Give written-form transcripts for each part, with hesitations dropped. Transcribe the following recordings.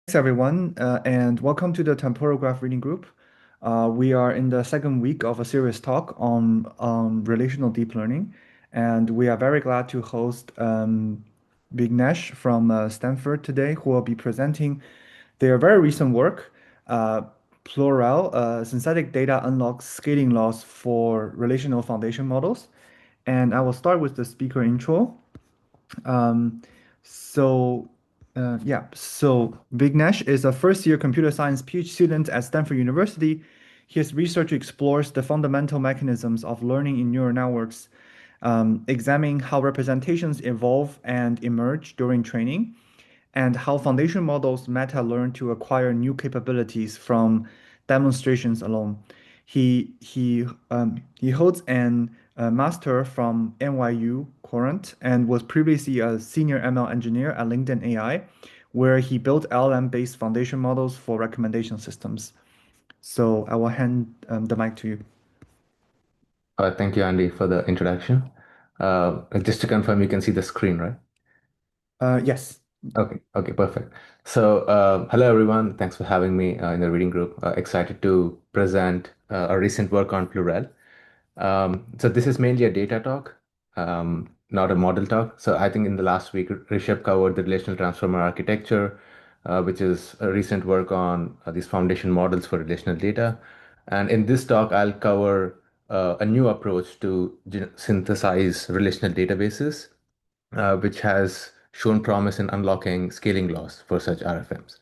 Thanks, everyone, and welcome to the Temporal Graph Reading Group. We are in the second week of a serious talk on relational deep learning, and we are very glad to host Vignesh from Stanford today, who will be presenting their very recent work, uh, PLUREL, Synthetic Data Unlocks Scaling Laws for Relational Foundation Models. And I will start with the speaker intro. Um, so Vignesh is a first-year computer science PhD student at Stanford University. His research explores the fundamental mechanisms of learning in neural networks, examining how representations evolve and emerge during training, and how foundation models meta-learn to acquire new capabilities from demonstrations alone. He holds an master from NYU Courant and was previously a senior ML engineer at LinkedIn AI, where he built LLM-based foundation models for recommendation systems. So I will hand the mic to you. Thank you, Andy, for the introduction. Just to confirm, you can see the screen, right? Yes. Okay, perfect. So, hello everyone. Thanks for having me in the reading group. Excited to present our recent work on Plurel. So this is mainly a data talk, not a model talk. So I think in the last week, Rishabh covered the relational transformer architecture, which is a recent work on these foundation models for relational data. And in this talk, I'll cover a new approach to synthesize relational databases, which has shown promise in unlocking scaling laws for such RFMs.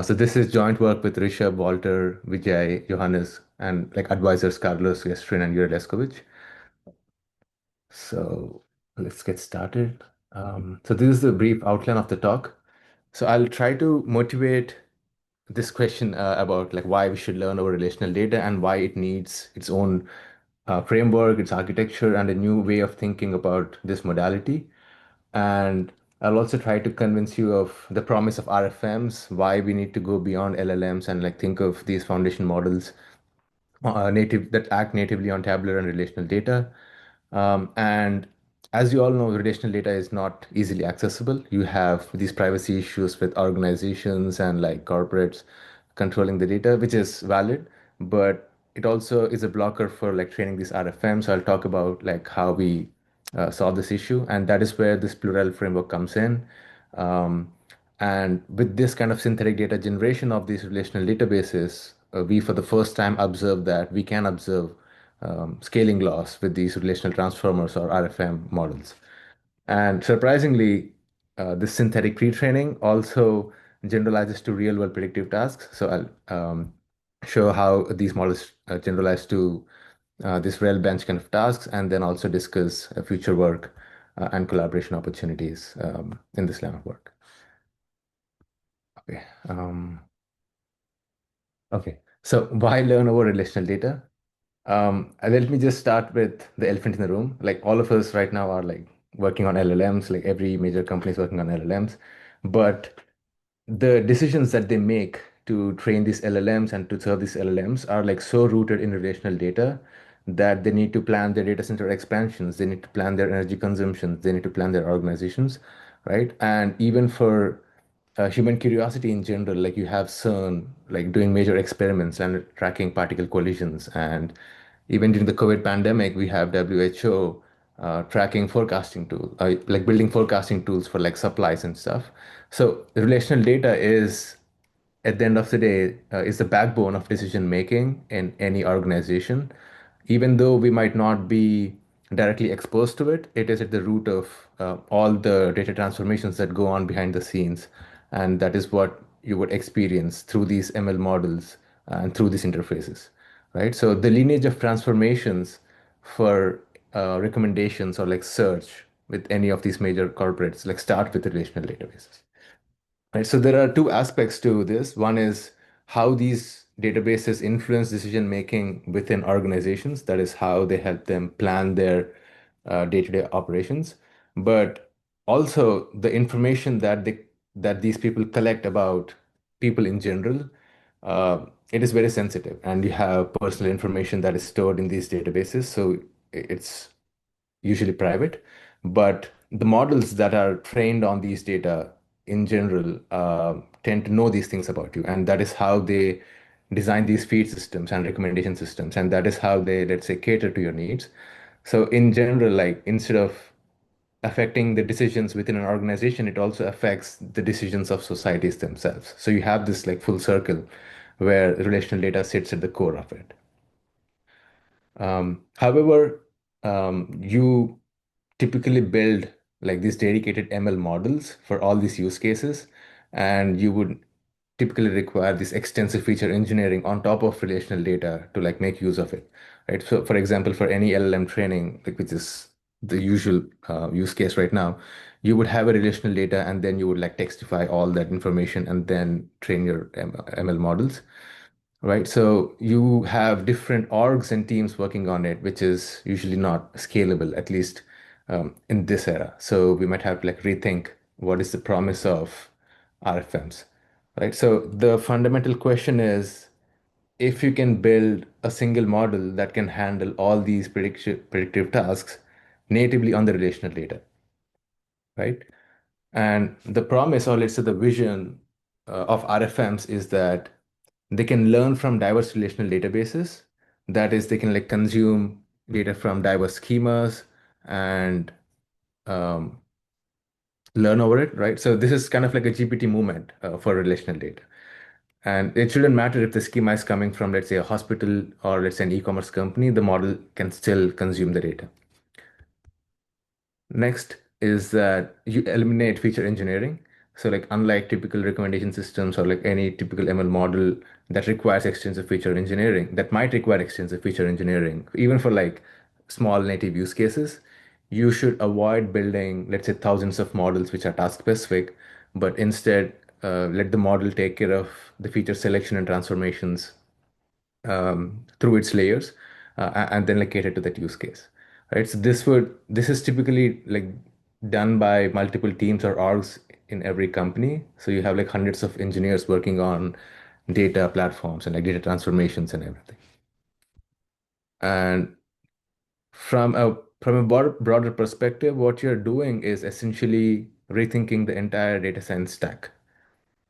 So this is joint work with Rishabh, Walter, Vijay, Johannes, and like advisors Carlos, Yestrin, and Yuri Leskovich. So let's get started. So this is the brief outline of the talk. So I'll try to motivate this question about like why we should learn over relational data and why it needs its own framework, its architecture, and a new way of thinking about this modality. And I'll also try to convince you of the promise of RFMs, why we need to go beyond LLMs and like think of these foundation models native that act natively on tabular and relational data. And as you all know, relational data is not easily accessible. You have these privacy issues with organizations and like corporates controlling the data, which is valid, but it also is a blocker for like training these RFMs. So I'll talk about like how we solve this issue, and that is where this Plurel framework comes in. Um, and with this kind of synthetic data generation of these relational databases, we for the first time observe that we can observe scaling laws with these relational transformers or RFM models. And surprisingly, this synthetic pre-training also generalizes to real-world predictive tasks. So I'll show how these models generalize to this rail bench kind of tasks, and then also discuss future work and collaboration opportunities in this line of work. Okay. Okay. So why learn over relational data? Let me just start with the elephant in the room. Like all of us right now are like working on LLMs, like every major company is working on LLMs. But the decisions that they make to train these LLMs and to serve these LLMs are like so rooted in relational data that they need to plan their data center expansions, they need to plan their energy consumption, they need to plan their organizations, right? And even for human curiosity in general, like you have CERN, like doing major experiments and tracking particle collisions, and even during the COVID pandemic, we have WHO tracking forecasting tool, like building forecasting tools for like supplies and stuff. So relational data is, at the end of the day, is the backbone of decision making in any organization. Even though we might not be directly exposed to it, it is at the root of all the data transformations that go on behind the scenes. And that is what you would experience through these ML models and through these interfaces, right? So the lineage of transformations for recommendations or like search with any of these major corporates, like start with relational databases. Right, so there are two aspects to this. One is how these databases influence decision making within organizations. That is how they help them plan their day-to-day operations. But also the information that these people collect about people in general, it is very sensitive, and you have personal information that is stored in these databases. So it's usually private, but the models that are trained on these data in general tend to know these things about you, and that is how they design these feed systems and recommendation systems, and that is how they, let's say, cater to your needs. So in general, like instead of affecting the decisions within an organization, it also affects the decisions of societies themselves. So you have this like full circle where relational data sits at the core of it. However, you typically build like these dedicated ML models for all these use cases, and you would typically require this extensive feature engineering on top of relational data to like make use of it, right? So, for example, for any LLM training, like which is the usual use case right now, you would have a relational data, and then you would like textify all that information and then train your ML models. Right. So you have different orgs and teams working on it, which is usually not scalable, at least in this era. So we might have to like rethink what is the promise of RFMs, right? So the fundamental question is if you can build a single model that can handle all these predictive tasks natively on the relational data, right? And the promise, or let's say the vision of RFMs is that they can learn from diverse relational databases. That is, they can like consume data from diverse schemas and um, learn over it, right? So this is kind of like a GPT movement for relational data. And it shouldn't matter if the schema is coming from, let's say, a hospital or let's say an e-commerce company, the model can still consume the data. Next is that you eliminate feature engineering. So like unlike typical recommendation systems or like any typical ML model that requires extensive feature engineering, that might require extensive feature engineering, even for like small native use cases, you should avoid building, let's say, thousands of models which are task specific, but instead let the model take care of the feature selection and transformations through its layers and then like cater to that use case, right? So this is typically like done by multiple teams or orgs in every company. So you have like hundreds of engineers working on data platforms and like data transformations and everything. And from a broader perspective, what you're doing is essentially rethinking the entire data science stack,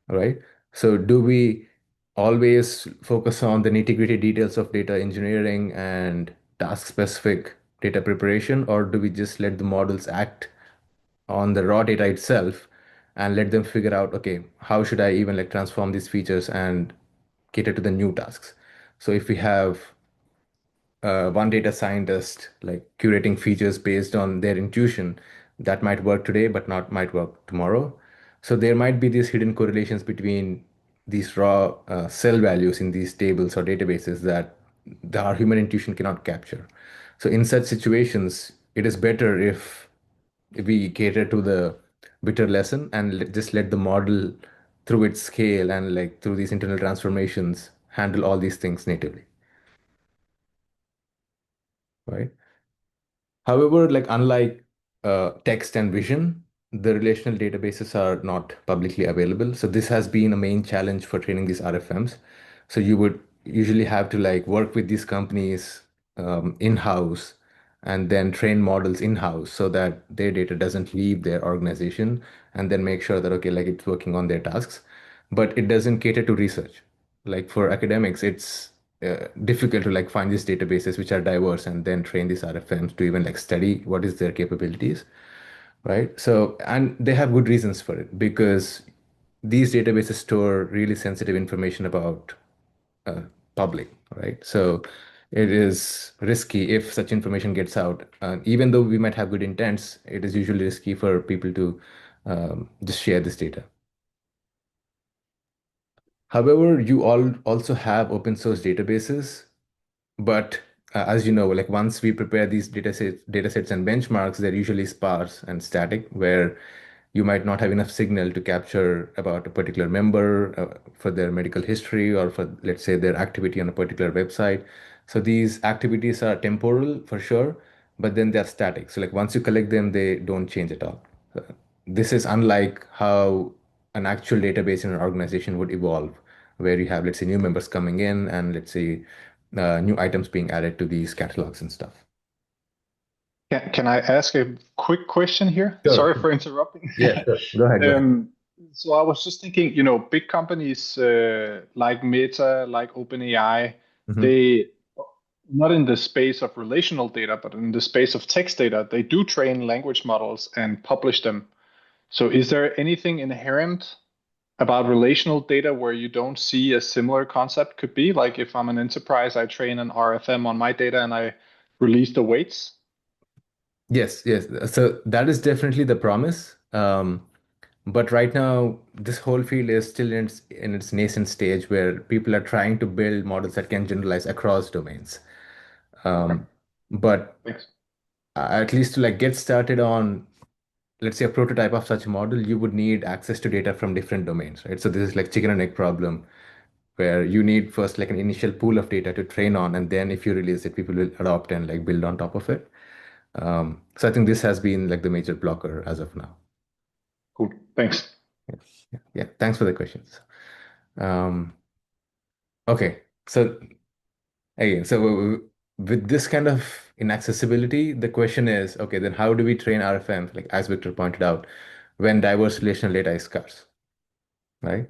right? So do we always focus on the nitty-gritty details of data engineering and task-specific data preparation, or do we just let the models act on the raw data itself and let them figure out, okay, how should I even like transform these features and cater to the new tasks? So if we have one data scientist like curating features based on their intuition, that might work today but not might work tomorrow. So there might be these hidden correlations between these raw cell values in these tables or databases that our human intuition cannot capture. So in such situations it is better if we cater to the bitter lesson and just let the model through its scale and like through these internal transformations handle all these things natively, right? However, like unlike text and vision, the relational databases are not publicly available. So this has been a main challenge for training these RFMs. So you would usually have to like work with these companies in-house and then train models in-house so that their data doesn't leave their organization and then make sure that, okay, like it's working on their tasks, but it doesn't cater to research. Like for academics, it's difficult to like find these databases which are diverse and then train these RFMs to even like study what is their capabilities, right? So, and they have good reasons for it because these databases store really sensitive information about uh, public, right? So it is risky if such information gets out. Even though we might have good intents, it is usually risky for people to just share this data. However, you all also have open source databases. But as you know, like once we prepare these datasets and benchmarks, they're usually sparse and static, where you might not have enough signal to capture about a particular member for their medical history or for, let's say, their activity on a particular website. So these activities are temporal for sure, but then they're static. So like once you collect them, they don't change at all. This is unlike how an actual database in an organization would evolve, where you have, let's say, new members coming in and let's say new items being added to these catalogs and stuff. Can I ask a quick question here? Sure. Sorry for interrupting. Yeah, sure. Go ahead. Go ahead. Um, So I was just thinking, big companies like Meta, like OpenAI, Mhm. they not in the space of relational data, but in the space of text data, they do train language models and publish them. So is there anything inherent about relational data where you don't see a similar concept could be? Like if I'm an enterprise, I train an RFM on my data and I release the weights. Yes, yes. So that is definitely the promise. But right now, this whole field is still in its nascent stage where people are trying to build models that can generalize across domains. Okay, Um, but thanks. at least to like get started on, let's say, a prototype of such a model, you would need access to data from different domains, right? So this is like chicken and egg problem where you need first like an initial pool of data to train on, and then if you release it, people will adopt and like build on top of it. So I think this has been like the major blocker as of now. Cool, thanks. Yeah, yeah. Thanks for the questions. Um, okay, so again, so with this kind of inaccessibility, the question is, okay, then how do we train RFMs, like as Victor pointed out, when diverse relational data is scarce, right?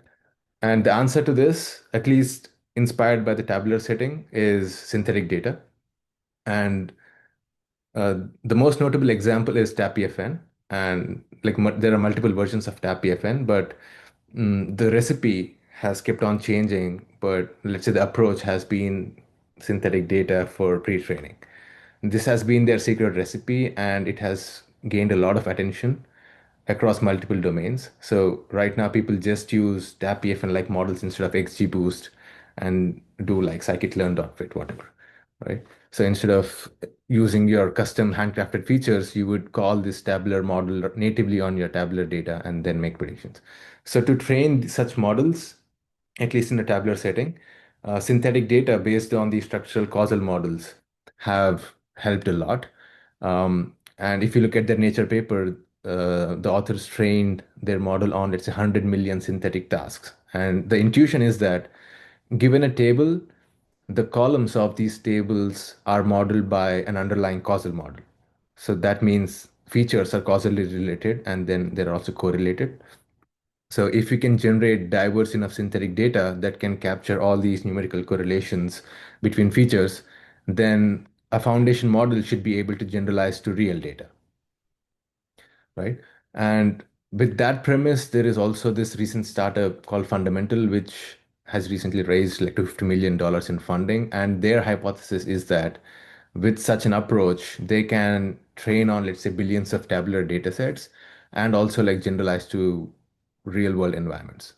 And the answer to this, at least inspired by the tabular setting, is synthetic data. And the most notable example is TAPFN, and like there are multiple versions of TAPFN, but the recipe has kept on changing. But let's say the approach has been synthetic data for pre-training. This has been their secret recipe, and it has gained a lot of attention across multiple domains. So right now, people just use TAPFN like models instead of XGBoost and do like scikit-learn.fit, whatever, right? So instead of using your custom handcrafted features, you would call this tabular model natively on your tabular data and then make predictions. So to train such models, at least in a tabular setting, synthetic data based on these structural causal models have helped a lot. And if you look at their Nature paper, the authors trained their model on, let's say, 100 million synthetic tasks. And the intuition is that given a table, the columns of these tables are modeled by an underlying causal model. So that means features are causally related and then they're also correlated. So if we can generate diverse enough synthetic data that can capture all these numerical correlations between features, then a foundation model should be able to generalize to real data, right? And with that premise, there is also this recent startup called Fundamental, which has recently raised like $250 million in funding. And their hypothesis is that with such an approach, they can train on, let's say, billions of tabular data sets and also like generalize to real world environments.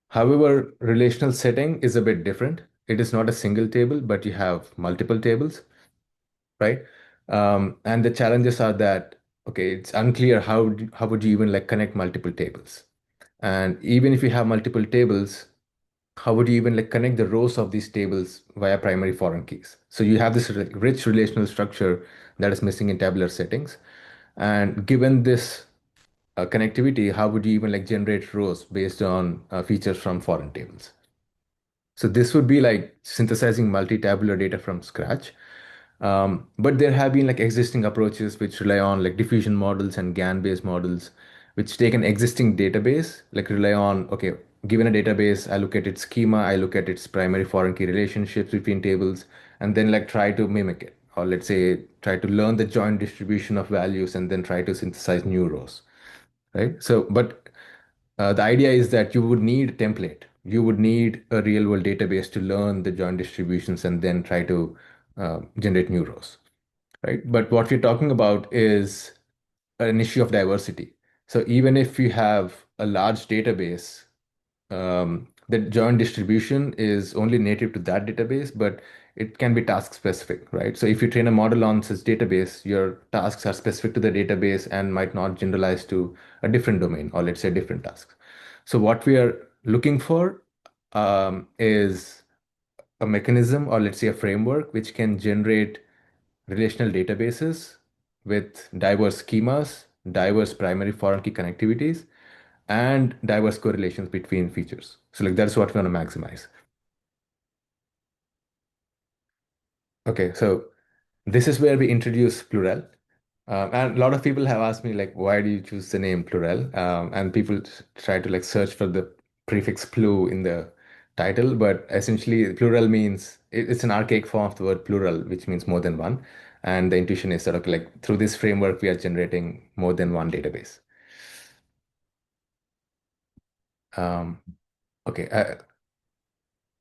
However, relational setting is a bit different. It is not a single table, but you have multiple tables, right? And the challenges are that, okay, it's unclear how would you even like connect multiple tables. And even if you have multiple tables, how would you even like connect the rows of these tables via primary foreign keys? So you have this rich relational structure that is missing in tabular settings. And given this connectivity, how would you even like generate rows based on features from foreign tables? So this would be like synthesizing multi-tabular data from scratch. But there have been like existing approaches which rely on like diffusion models and GAN-based models, which take an existing database, like rely on, okay, given a database, I look at its schema, I look at its primary foreign key relationships between tables, and then like try to mimic it. Or let's say try to learn the joint distribution of values and then try to synthesize new rows, right? So, but the idea is that you would need a template. You would need a real world database to learn the joint distributions and then try to generate new rows, right? But what we're talking about is an issue of diversity. So even if you have a large database, the joint distribution is only native to that database, but it can be task specific, right? So if you train a model on such database, your tasks are specific to the database and might not generalize to a different domain or let's say different tasks. So what we are looking for is a mechanism or let's say a framework which can generate relational databases with diverse schemas, diverse primary foreign key connectivities, and diverse correlations between features. So like that's what we want to maximize. Okay, so this is where we introduce Plurel. And a lot of people have asked me like, why do you choose the name Plurel? And people try to like search for the prefix plu in the title, but essentially plural means it's an archaic form of the word plural, which means more than one. And the intuition is that okay, like through this framework, we are generating more than one database. Um, okay,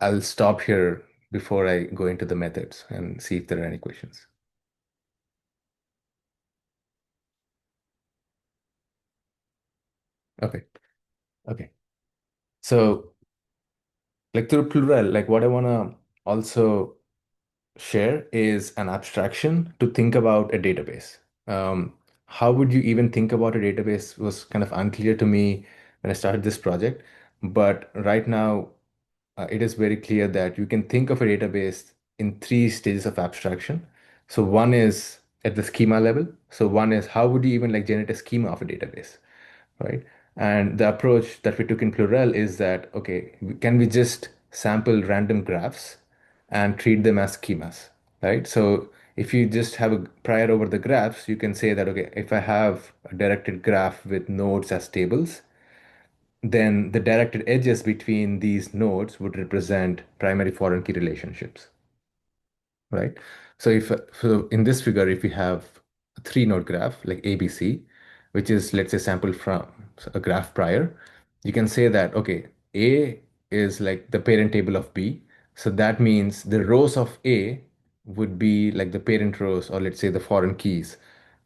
I'll stop here before I go into the methods and see if there are any questions. Okay, okay. So like through Plural, like what I want to also share is an abstraction to think about a database. How would you even think about a database was kind of unclear to me when I started this project. But right now, it is very clear that you can think of a database in three stages of abstraction. So one is at the schema level. So one is how would you even like generate a schema of a database, right? And the approach that we took in Plurel is that, okay, can we just sample random graphs and treat them as schemas, right? So if you just have a prior over the graphs, you can say that, okay, if I have a directed graph with nodes as tables, then the directed edges between these nodes would represent primary foreign key relationships, right? So if so in this figure, if we have a three node graph like ABC, which is let's say sampled from a graph prior, you can say that okay, A is like the parent table of B. So that means the rows of A would be like the parent rows, or let's say the foreign keys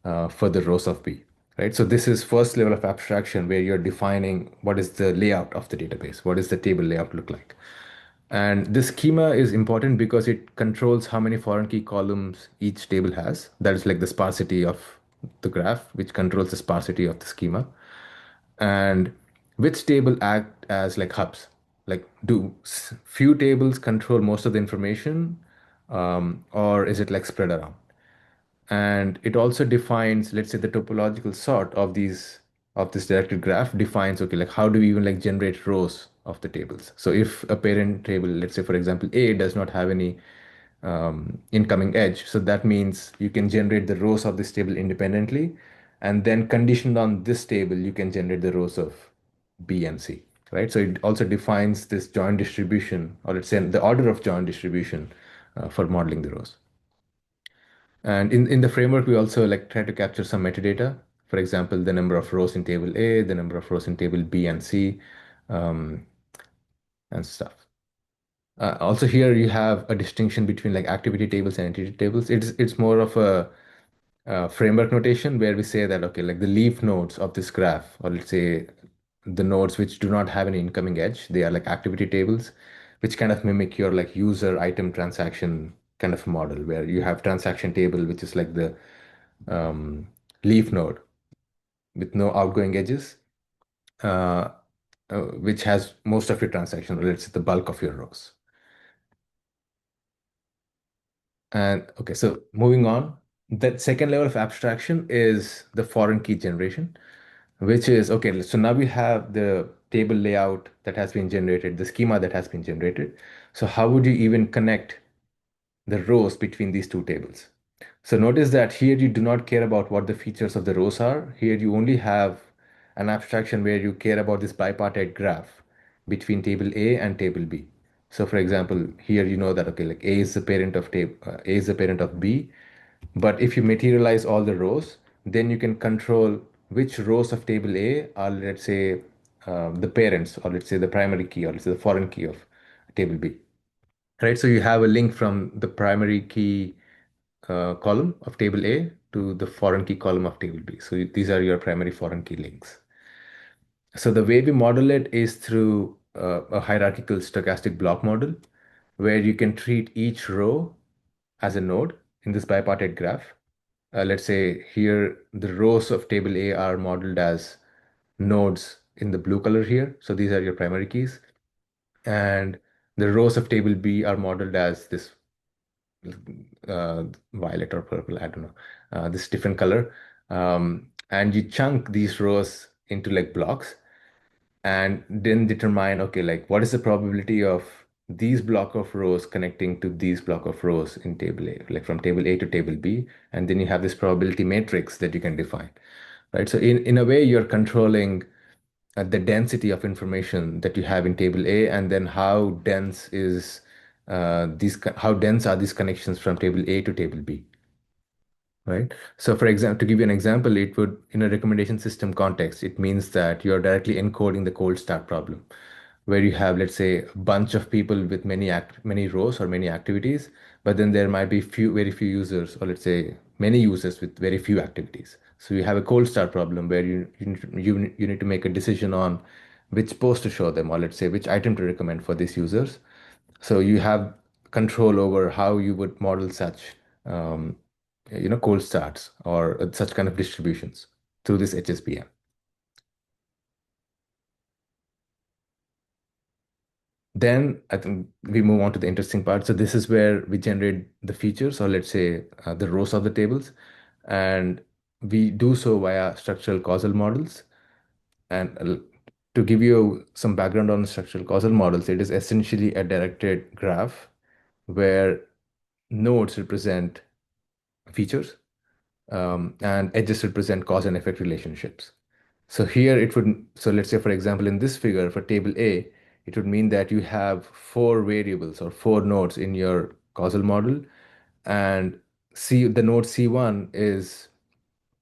for the rows of B. Right. So this is first level of abstraction where you're defining what is the layout of the database, what does the table layout look like. And this schema is important because it controls how many foreign key columns each table has. That is like the sparsity of the graph, which controls the sparsity of the schema. And which table act as like hubs? Like, do few tables control most of the information, or is it like spread around? And it also defines, let's say, the topological sort of these of this directed graph defines, okay, like how do we even like generate rows of the tables? So if a parent table, let's say for example A, does not have any incoming edge, so that means you can generate the rows of this table independently, and then conditioned on this table you can generate the rows of B and C, right? So it also defines this joint distribution, or let's say the order of joint distribution for modeling the rows. And in the framework, we also like try to capture some metadata. For example, the number of rows in table A, the number of rows in table B and C, um, and stuff. Also here you have a distinction between like activity tables and entity tables. It's more of a framework notation where we say that, okay, like the leaf nodes of this graph, or let's say the nodes which do not have any incoming edge, they are like activity tables, which kind of mimic your like user item transaction kind of model where you have transaction table, which is like the um, leaf node with no outgoing edges, uh, which has most of your transaction, or let's say the bulk of your rows. And okay, so moving on, that second level of abstraction is the foreign key generation, which is okay. So now we have the table layout that has been generated, the schema that has been generated. So how would you even connect the rows between these two tables? So notice that here you do not care about what the features of the rows are. Here you only have an abstraction where you care about this bipartite graph between table A and table B. So for example, here you know that okay, like A is the parent of A is the parent of B, but if you materialize all the rows, then you can control which rows of table A are, let's say, the parents, or let's say the primary key, or let's say the foreign key of table B. Right, so you have a link from the primary key column of table A to the foreign key column of table B. So these are your primary foreign key links. So the way we model it is through a hierarchical stochastic block model, where you can treat each row as a node in this bipartite graph. Let's say here the rows of table A are modeled as nodes in the blue color here. So these are your primary keys. And the rows of table B are modeled as this violet or purple, I don't know, this different color. And you chunk these rows into like blocks and then determine, okay, like what is the probability of these block of rows connecting to these block of rows in table A, like from table A to table B, and then you have this probability matrix that you can define, right? So in a way, you're controlling the density of information that you have in table A, and then how dense is how dense are these connections from table A to table B, right? So for example, to give you an example, it would, in a recommendation system context, it means that you're directly encoding the cold start problem, where you have, let's say, a bunch of people with many rows or many activities, but then there might be very few users, or let's say many users with very few activities. So you have a cold start problem where you need to make a decision on which post to show them, or let's say which item to recommend for these users. So you have control over how you would model such, um, cold starts or such kind of distributions through this HSPM. Then I think we move on to the interesting part. So this is where we generate the features, or let's say the rows of the tables, and we do so via structural causal models. And to give you some background on structural causal models, it is essentially a directed graph where nodes represent features, and edges represent cause and effect relationships. So here it would, so let's say for example, in this figure for table A, it would mean that you have four variables or four nodes in your causal model, and the node C1 is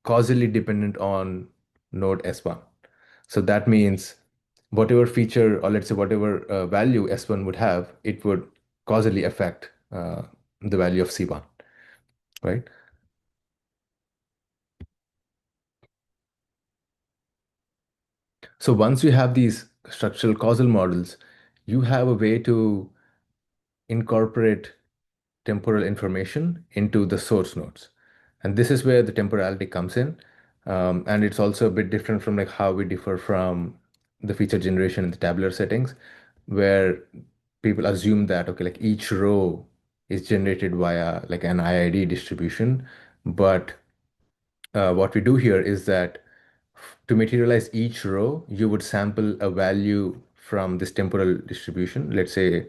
causally dependent on node S1. So that means whatever feature, or let's say whatever value S1 would have, it would causally affect the value of C1, right? So once you have these structural causal models, you have a way to incorporate temporal information into the source nodes. And this is where the temporality comes in. And it's also a bit different from like how we differ from the feature generation in the tabular settings, where people assume that, okay, like each row is generated via like an IID distribution. But what we do here is that to materialize each row, you would sample a value from this temporal distribution. Let's say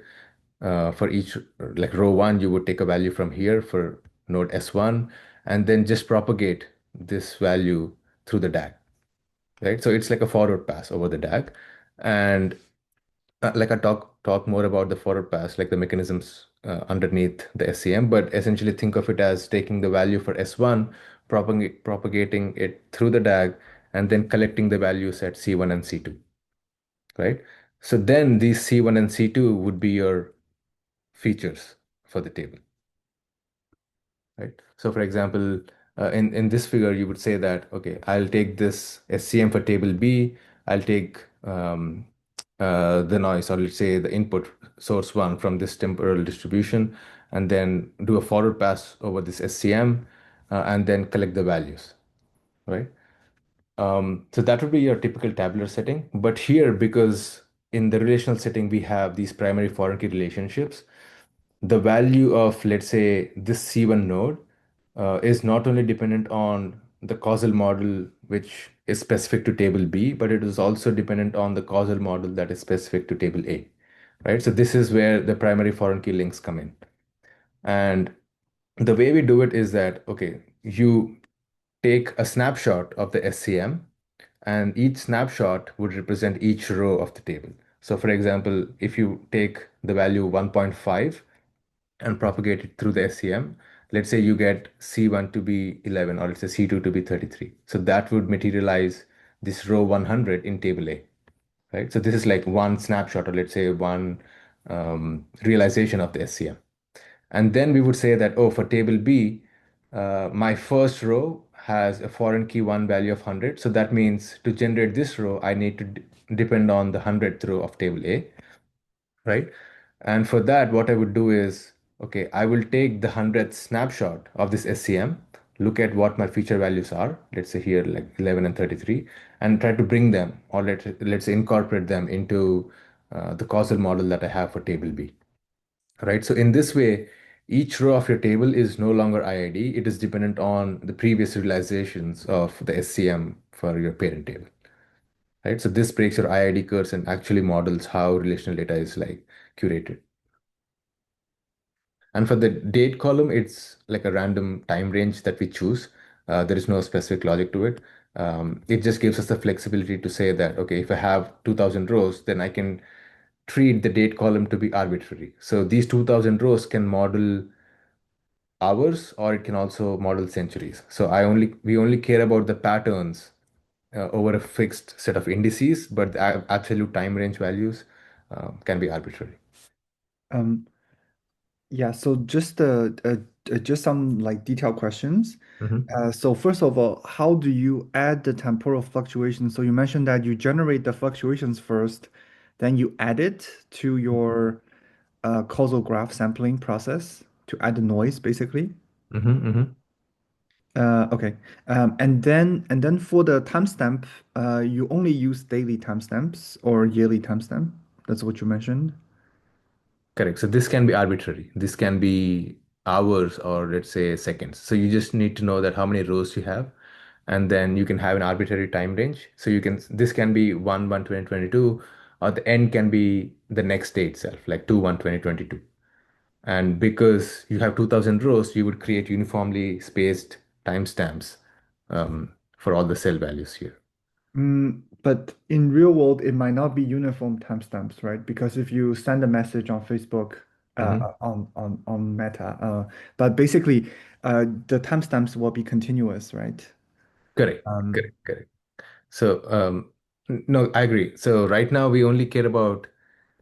for each, like row one, you would take a value from here for node S1, and then just propagate this value through the DAG, right? So it's like a forward pass over the DAG. And like I talk more about the forward pass, like the mechanisms underneath the SCM, but essentially think of it as taking the value for S1, propagating it through the DAG, and then collecting the values at C1 and C2, right? So then these C1 and C2 would be your features for the table, right? So for example, in this figure, you would say that, okay, I'll take this SCM for table B, I'll take the noise, or let's say the input source one from this temporal distribution, and then do a forward pass over this SCM, and then collect the values, right? So that would be your typical tabular setting. But here, because in the relational setting, we have these primary foreign key relationships, the value of, let's say, this C1 node is not only dependent on the causal model, which is specific to table B, but it is also dependent on the causal model that is specific to table A, right? So this is where the primary foreign key links come in. And the way we do it is that, okay, you take a snapshot of the SCM, and each snapshot would represent each row of the table. So for example, if you take the value 1.5 and propagate it through the SCM, let's say you get C1 to be 11, or let's say C2 to be 33. So that would materialize this row 100 in table A, right? So this is like one snapshot, or let's say one realization of the SCM. And then we would say that, oh, for table B, my first row has a foreign key one value of 100. So that means to generate this row, I need to depend on the 100th row of table A, right? And for that, what I would do is, okay, I will take the 100th snapshot of this SCM, look at what my feature values are, let's say here like 11 and 33, and try to bring them, or let's say incorporate them into the causal model that I have for table B, right? So in this way, each row of your table is no longer IID. It is dependent on the previous realizations of the SCM for your parent table, right? So this breaks your IID curves and actually models how relational data is like curated. And for the date column, it's like a random time range that we choose. There is no specific logic to it. It just gives us the flexibility to say that, okay, if I have 2000 rows, then I can treat the date column to be arbitrary. So these 2000 rows can model hours or it can also model centuries. So we only care about the patterns over a fixed set of indices, but the absolute time range values can be arbitrary. Um, yeah, so just some like detailed questions. Mhm. So first of all, how do you add the temporal fluctuations? So you mentioned that you generate the fluctuations first, then you add it to your causal graph sampling process to add the noise, basically. Mhm. Okay. And then for the timestamp, you only use daily timestamps or yearly timestamp. That's what you mentioned. Correct. So this can be arbitrary. This can be hours or let's say seconds. So you just need to know that how many rows you have, and then you can have an arbitrary time range. So you can this can be 1/1/2022, or the end can be the next day itself, like 2/1/2022. And because you have 2000 rows, you would create uniformly spaced timestamps for all the cell values here. But in real world, it might not be uniform timestamps, right? Because if you send a message on Facebook, Mhm. on Meta, but basically, the timestamps will be continuous, right? Correct. Um, Correct. So, no, I agree. So right now we only care about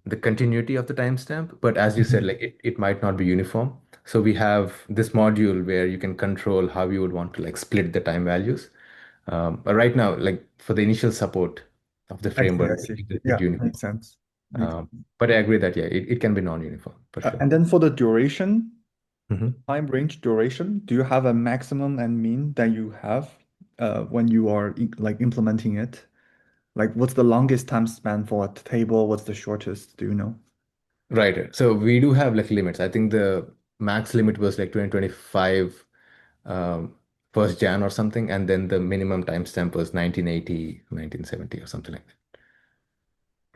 the continuity of the timestamp, but as you said, Mhm. like it might not be uniform. So we have this module where you can control how you would want to like split the time values. But right now, like for the initial support of the I see, I framework, see. it Yeah, uniform. makes sense. Makes Um, but I agree that yeah, it can be non-uniform for sure. And then for the duration, Mhm. time range duration, do you have a maximum and mean that you have when you are like implementing it? Like, what's the longest time span for a table? What's the shortest? Do you know? Right. So we do have like limits. I think the max limit was like 2025 um, 1st Jan or something, and then the minimum timestamp was 1980, 1970 or something like that.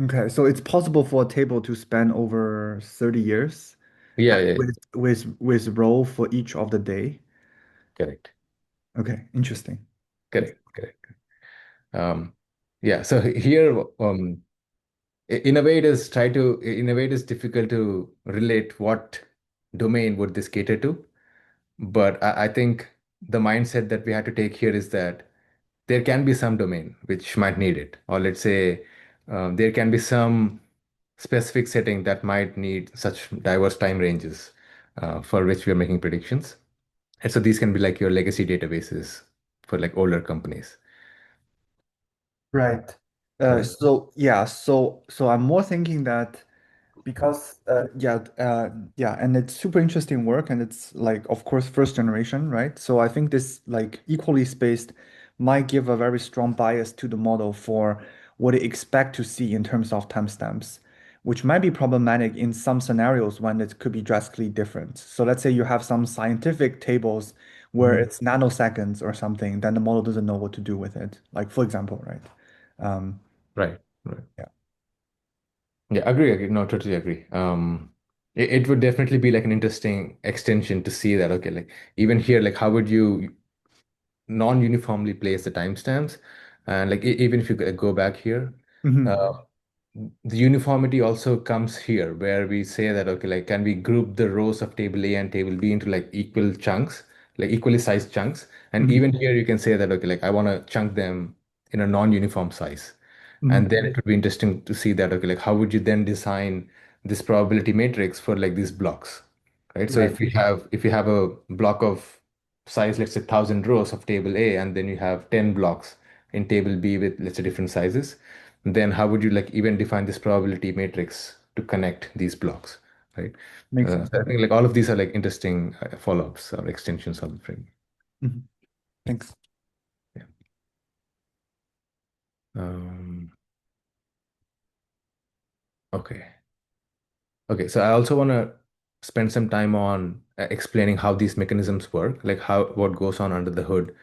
Okay, so it's possible for a table to span over 30 years Yeah. with row for each of the day. Correct. Okay, interesting. Correct. Um, yeah. So here, in a way, in a way, it is difficult to relate what domain would this cater to. But I think the mindset that we had to take here is that there can be some domain which might need it, or let's say there can be some specific setting that might need such diverse time ranges for which we are making predictions. And so these can be like your legacy databases for like older companies, Right. right? So I'm more thinking that because yeah, and it's super interesting work, and it's like of course first generation, right? So I think this like equally spaced might give a very strong bias to the model for what it expect to see in terms of timestamps, which might be problematic in some scenarios when it could be drastically different. So let's say you have some scientific tables where Mhm. it's nanoseconds or something, then the model doesn't know what to do with it. Like for example, right? Um, Right. yeah. Yeah, agree. No, totally agree. It would definitely be like an interesting extension to see that, okay, like even here, like how would you non-uniformly place the timestamps? And like even if you go back here, uh, Mhm. the uniformity also comes here where we say that, okay, like can we group the rows of table A and table B into like equal chunks, like equally sized chunks? And Mhm. even here you can say that, okay, like I want to chunk them in a non-uniform size. And Mhm. then it would be interesting to see that, okay, like how would you then design this probability matrix for like these blocks, right? So Right. if you have a block of size, let's say 1000 rows of table A, and then you have 10 blocks in table B with let's say different sizes, then how would you like even define this probability matrix to connect these blocks, right? Makes sense. So I think like all of these are like interesting follow-ups or extensions of the framework. Mhm. Thanks. Yeah. Um, okay. Okay, so I also want to spend some time on explaining how these mechanisms work, like how what goes on under the hood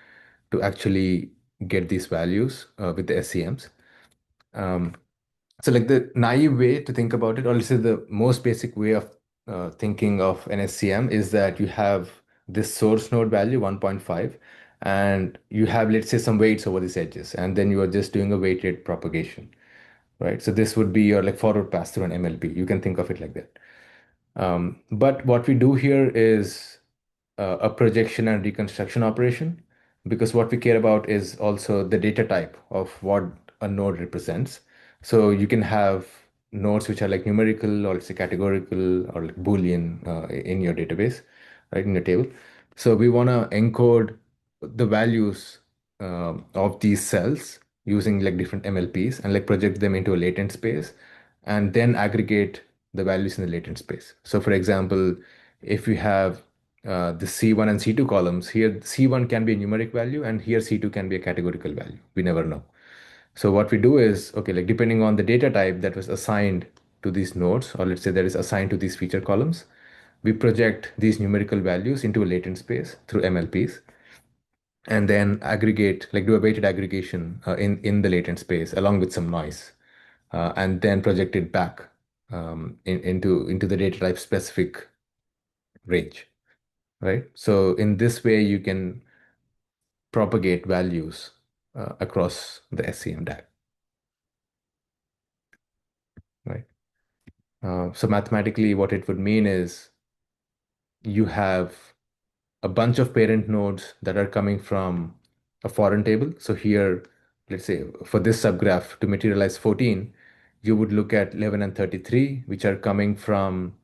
to actually get these values with the SCMs. Um, so like the naive way to think about it, or let's say the most basic way of thinking of an SCM is that you have this source node value 1.5, and you have, let's say, some weights over these edges, and then you are just doing a weighted propagation, right? So this would be your like forward pass through an MLP. You can think of it like that. But what we do here is a projection and reconstruction operation, because what we care about is also the data type of what a node represents. So you can have nodes which are like numerical, or let's say categorical, or like Boolean in your database, right, in your table. So we want to encode the values of these cells using like different MLPs and like project them into a latent space, and then aggregate the values in the latent space. So for example, if you have the C1 and C2 columns, here C1 can be a numeric value and here C2 can be a categorical value. We never know. So what we do is, okay, like depending on the data type that was assigned to these nodes, or let's say that is assigned to these feature columns, we project these numerical values into a latent space through MLPs, and then aggregate, like do a weighted aggregation in the latent space along with some noise, and then project it back into the data type specific range, right? So in this way, you can propagate values across the SCM DAG, right? So mathematically, what it would mean is you have a bunch of parent nodes that are coming from a foreign table. So here, let's say for this subgraph to materialize 14, you would look at 11 and 33, which are coming from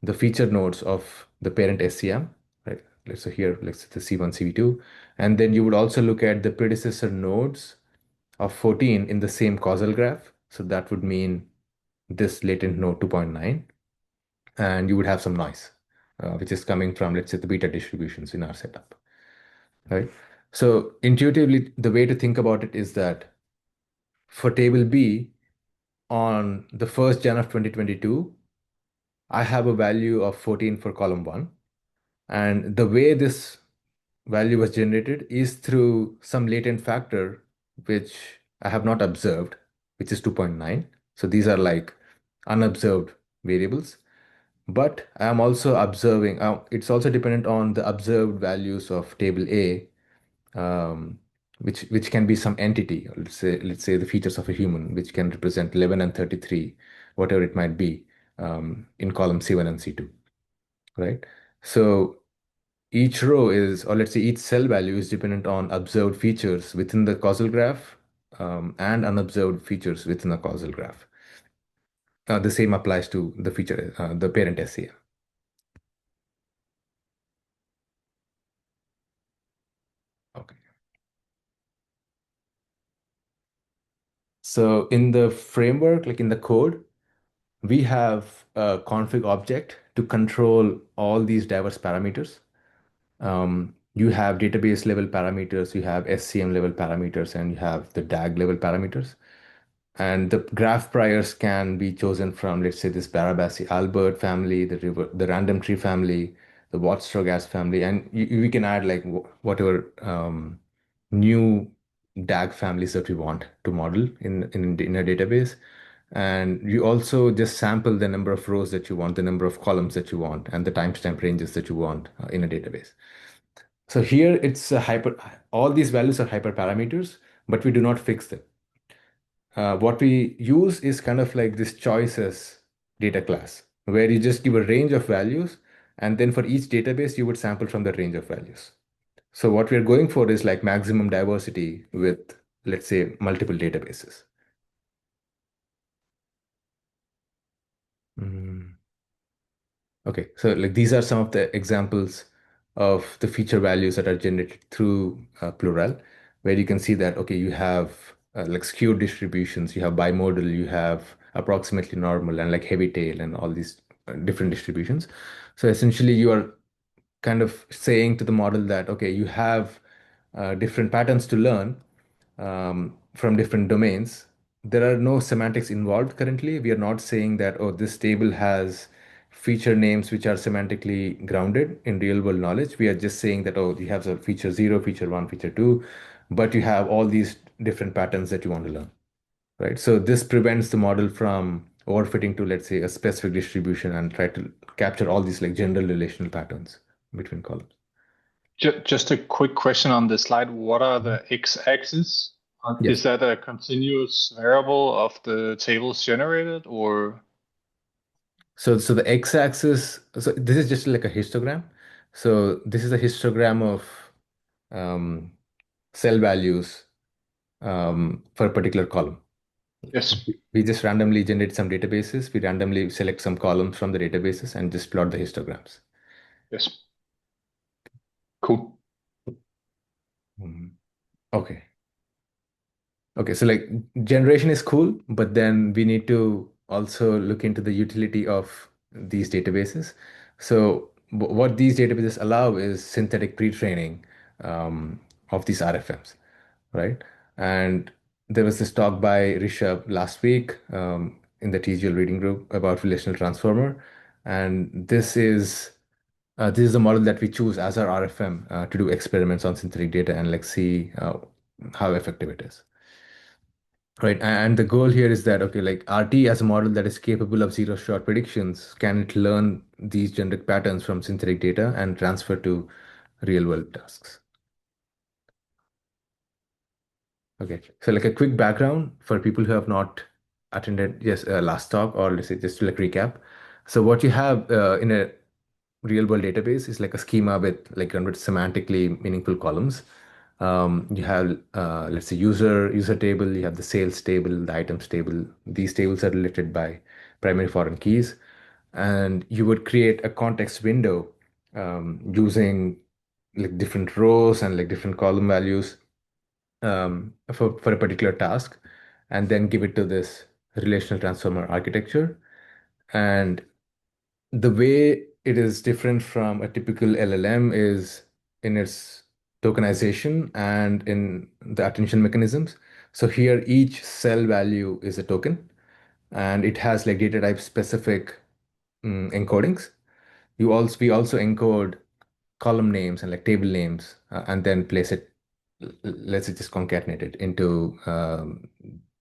the feature nodes of the parent SCM, right? So here, let's say the C1, CV2. And then you would also look at the predecessor nodes of 14 in the same causal graph. So that would mean this latent node 2.9. And you would have some noise, which is coming from, let's say, the beta distributions in our setup, right? So intuitively, the way to think about it is that for table B, on the 1st Jan of 2022, I have a value of 14 for column 1. And the way this value was generated is through some latent factor, which I have not observed, which is 2.9. So these are like unobserved variables. But I am also observing, it's also dependent on the observed values of table A, um, which can be some entity, or let's say the features of a human, which can represent 11 and 33, whatever it might be, in column C1 and C2, right? So each row is, or let's say each cell value is dependent on observed features within the causal graph, and unobserved features within the causal graph. The same applies to the feature, the parent SCM. Okay. So in the framework, like in the code, we have a config object to control all these diverse parameters. You have database level parameters, you have SCM level parameters, and you have the DAG level parameters. And the graph priors can be chosen from, let's say, this Barabasi Albert family, the random tree family, the Watts-Trogas family, and we can add like whatever new DAG families that we want to model in a database. And you also just sample the number of rows that you want, the number of columns that you want, and the timestamp ranges that you want in a database. So here it's all these values are hyperparameters, but we do not fix them. What we use is kind of like this choices data class, where you just give a range of values, and then for each database, you would sample from the range of values. So what we're going for is like maximum diversity with, let's say, multiple databases. Mm. Okay, so like these are some of the examples of the feature values that are generated through Plural, where you can see that, okay, you have like skewed distributions, you have bimodal, you have approximately normal, and like heavy tail, and all these different distributions. So essentially, you are kind of saying to the model that, okay, you have different patterns to learn from different domains. There are no semantics involved currently. We are not saying that, oh, this table has feature names which are semantically grounded in real world knowledge. We are just saying that, oh, you have a feature 0, feature 1, feature 2, but you have all these different patterns that you want to learn, right? So this prevents the model from overfitting to, let's say, a specific distribution and try to capture all these like general relational patterns between columns. Just a quick question on this slide. What are the x-axis? Yes. Is that a continuous variable of the tables generated, or? So the x-axis, so this is just like a histogram. So this is a histogram of um, cell values for a particular column. Yes. We just randomly generate some databases. We randomly select some columns from the databases and just plot the histograms. Yes. Cool. Mhm. Okay. Okay, so like generation is cool, but then we need to also look into the utility of these databases. So what these databases allow is synthetic pre-training of these RFMs, right? And there was this talk by Rishabh last week in the TGL reading group about relational transformer, and this is the model that we choose as our RFM to do experiments on synthetic data and like see how effective it is. Right, and the goal here is that, okay, like RT as a model that is capable of zero-shot predictions, can it learn these generic patterns from synthetic data and transfer to real-world tasks? Okay, so like a quick background for people who have not attended yes last talk, or let's say just to like recap. So what you have in a real world database is like a schema with like 100 semantically meaningful columns. You have let's say user table, you have the sales table, the items table. These tables are related by primary foreign keys, and you would create a context window using like different rows and like different column values for a particular task, and then give it to this relational transformer architecture. And the way it is different from a typical LLM is in its tokenization and in the attention mechanisms. So here each cell value is a token, and it has like data type specific encodings. We also encode column names and like table names and then place it, let's say just concatenate it into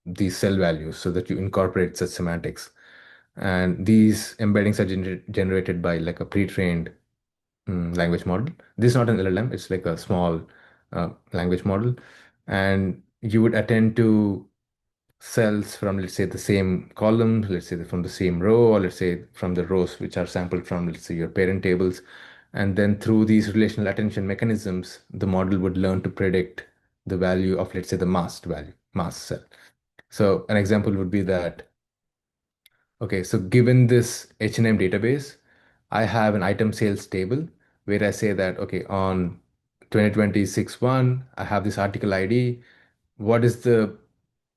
these cell values so that you incorporate such semantics. And these embeddings are generated by like a pre-trained language model. This is not an LLM, it's like a small language model. And you would attend to cells from, let's say, the same column, let's say from the same row, or let's say from the rows which are sampled from, let's say, your parent tables. And then through these relational attention mechanisms, the model would learn to predict the value of, let's say, the masked value, masked cell. So an example would be that, okay, so given this H&M database, I have an item sales table where I say that, okay, on 2026-1, I have this article ID. What is the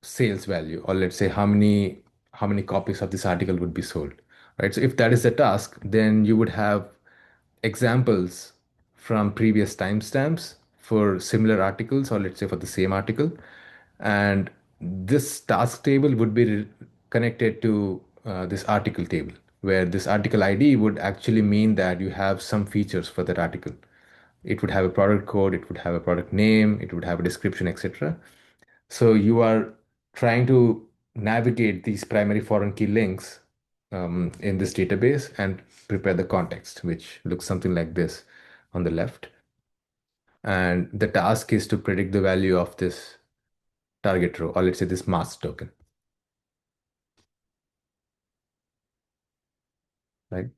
sales value? Or let's say how many copies of this article would be sold, right? So if that is the task, then you would have examples from previous timestamps for similar articles, or let's say for the same article. And this task table would be connected to this article table, where this article ID would actually mean that you have some features for that article. It would have a product code, it would have a product name, it would have a description, etc. So you are trying to navigate these primary foreign key links in this database and prepare the context, which looks something like this on the left. And the task is to predict the value of this target row, or let's say this mask token, right?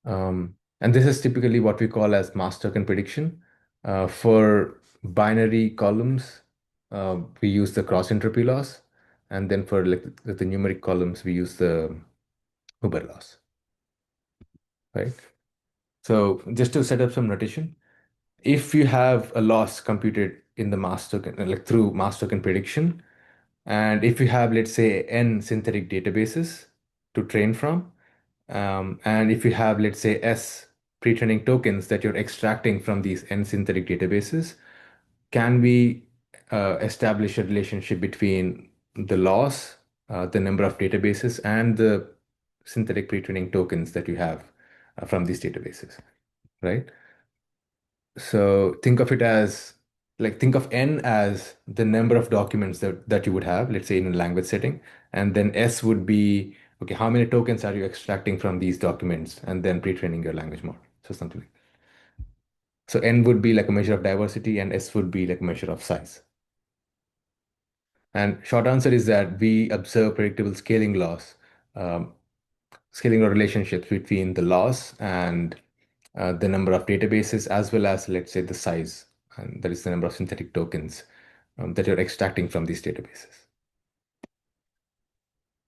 And this is typically what we call as mask token prediction. For binary columns, we use the cross entropy loss. And then for like the numeric columns, we use the Huber loss, right? So just to set up some notation, if you have a loss computed in the mask token, like through mask token prediction, and if you have, let's say, n synthetic databases to train from, and if you have, let's say, s pre-training tokens that you're extracting from these n synthetic databases, can we establish a relationship between the loss, the number of databases, and the synthetic pre-training tokens that you have from these databases, right? So think of it as like think of n as the number of documents that you would have, let's say in a language setting, and then s would be okay, how many tokens are you extracting from these documents, and then pre-training your language model. So something like that. So N would be like a measure of diversity, and S would be like a measure of size. And short answer is that we observe predictable scaling laws, um, scaling or relationships between the loss and the number of databases, as well as, let's say, the size, and that is the number of synthetic tokens that you're extracting from these databases.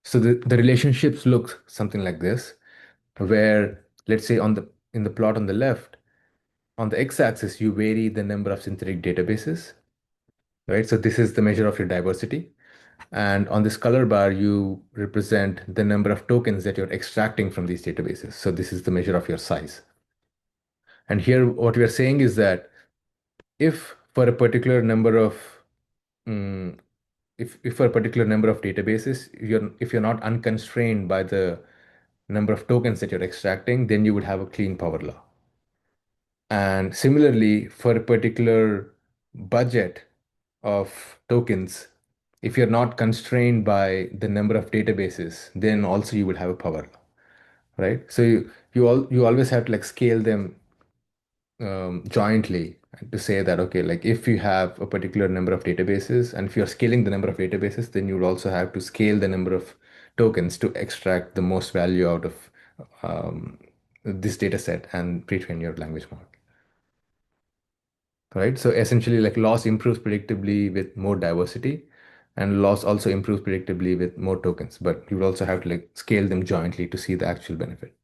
So the relationships look something like this, where, let's say, in the plot on the left, on the x-axis, you vary the number of synthetic databases, right? So this is the measure of your diversity. And on this color bar, you represent the number of tokens that you're extracting from these databases. So this is the measure of your size. And here, what we are saying is that if for a particular number of mm, if for a particular number of databases, if you're not unconstrained by the number of tokens that you're extracting, then you would have a clean power law. And similarly, for a particular budget of tokens, if you're not constrained by the number of databases, then also you will have a power law, right? So you always have to like scale them jointly to say that, okay, like if you have a particular number of databases, and if you're scaling the number of databases, then you would also have to scale the number of tokens to extract the most value out of um, this data set and pre-train your language model. Right? So essentially, like loss improves predictably with more diversity, and loss also improves predictably with more tokens, but you would also have to like scale them jointly to see the actual benefit.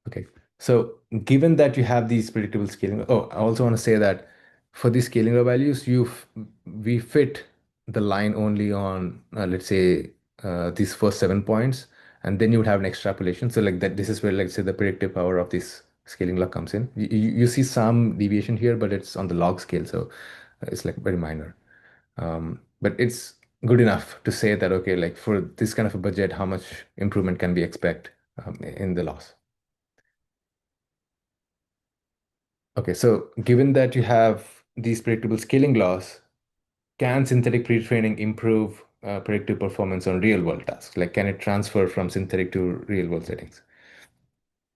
Okay. So given that you have these predictable scaling, oh, I also want to say that for these scaling law values, we fit the line only on, let's say, these first 7 points, and then you would have an extrapolation. So like that, this is where, like, say, the predictive power of this scaling law comes in. You see some deviation here, but it's on the log scale, so it's like very minor. But it's good enough to say that, okay, like for this kind of a budget, how much improvement can we expect in the loss? Okay, so given that you have these predictable scaling laws, can synthetic pre-training improve predictive performance on real-world tasks? Like, can it transfer from synthetic to real-world settings?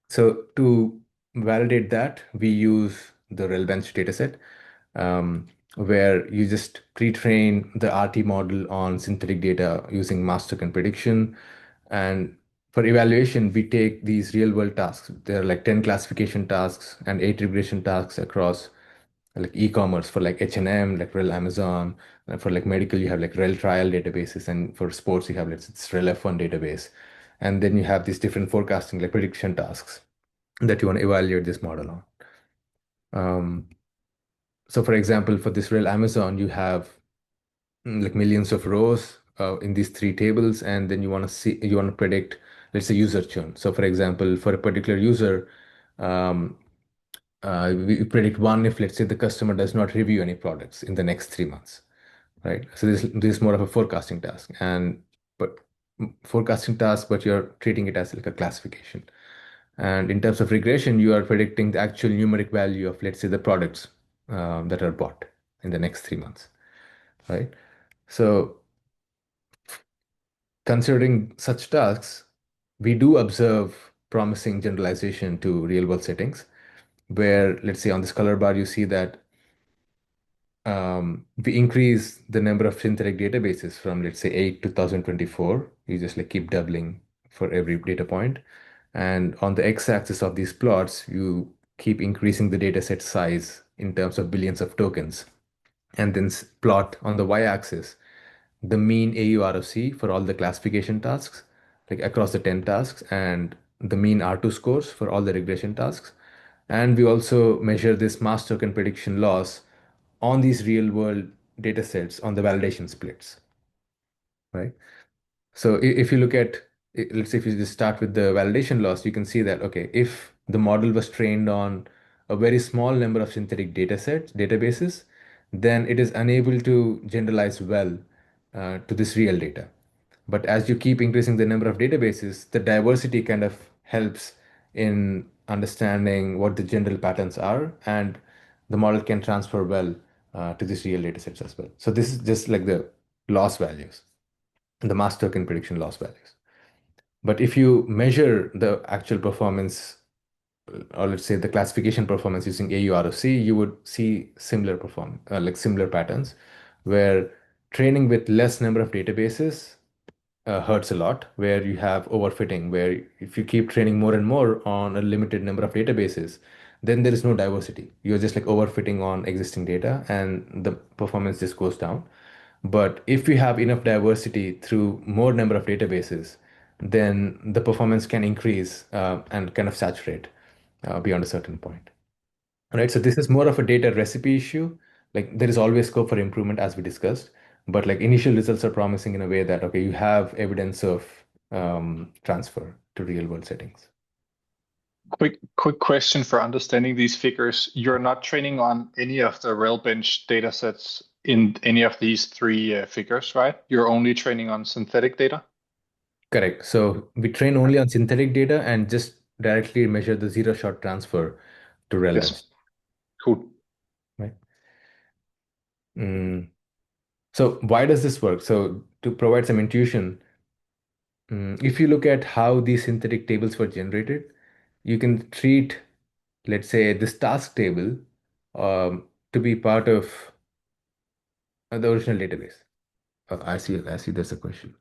So to validate that, we use the RelBench dataset, where you just pre-train the RT model on synthetic data using mass token prediction. And for evaluation, we take these real-world tasks. There are like 10 classification tasks and 8 regression tasks across like e-commerce for like H&M, like Rel Amazon. And for like medical, you have like Rel Trial databases, and for sports, you have like it's Rel F1 database. And then you have these different forecasting, like prediction tasks that you want to evaluate this model on. Um, so for example, for this Rel Amazon, you have like millions of rows in these three tables, and then you want to predict, let's say, user churn. So for example, for a particular user, um, we predict one if, let's say, the customer does not review any products in the next 3 months, right? So this is more of a forecasting task, and but forecasting task, but you're treating it as like a classification. And in terms of regression, you are predicting the actual numeric value of, let's say, the products that are bought in the next 3 months, right? So considering such tasks, we do observe promising generalization to real world settings, where, let's say, on this color bar, you see that we increase the number of synthetic databases from, let's say, 8 to 1024. You just like keep doubling for every data point. And on the x-axis of these plots, you keep increasing the dataset size in terms of billions of tokens. And then plot on the y-axis the mean AUROC for all the classification tasks, like across the 10 tasks, and the mean R2 scores for all the regression tasks. And we also measure this mass token prediction loss on these real world data sets on the validation splits, right? So if you look at, let's say if you just start with the validation loss, you can see that, okay, if the model was trained on a very small number of synthetic databases, then it is unable to generalize well to this real data. But as you keep increasing the number of databases, the diversity kind of helps in understanding what the general patterns are, and the model can transfer well to these real data sets as well. So this is just like the loss values, the mass token prediction loss values. But if you measure the actual performance, or let's say the classification performance using AUROC, you would see similar performance, like similar patterns, where training with less number of databases hurts a lot, where you have overfitting, where if you keep training more and more on a limited number of databases, then there is no diversity. You're just like overfitting on existing data and the performance just goes down. But if you have enough diversity through more number of databases, then the performance can increase and kind of saturate beyond a certain point. Right, so this is more of a data recipe issue. Like there is always scope for improvement as we discussed, but like initial results are promising in a way that, okay, you have evidence of transfer to real world settings. Quick question for understanding these figures. You're not training on any of the RelBench datasets in any of these three figures, right? You're only training on synthetic data? Correct. So we train only on synthetic data and just directly measure the zero shot transfer to relevance. Yes. Cool. Right. So why does this work? So to provide some intuition, if you look at how these synthetic tables were generated, you can treat, let's say, this task table to be part of the original database. I see there's a question.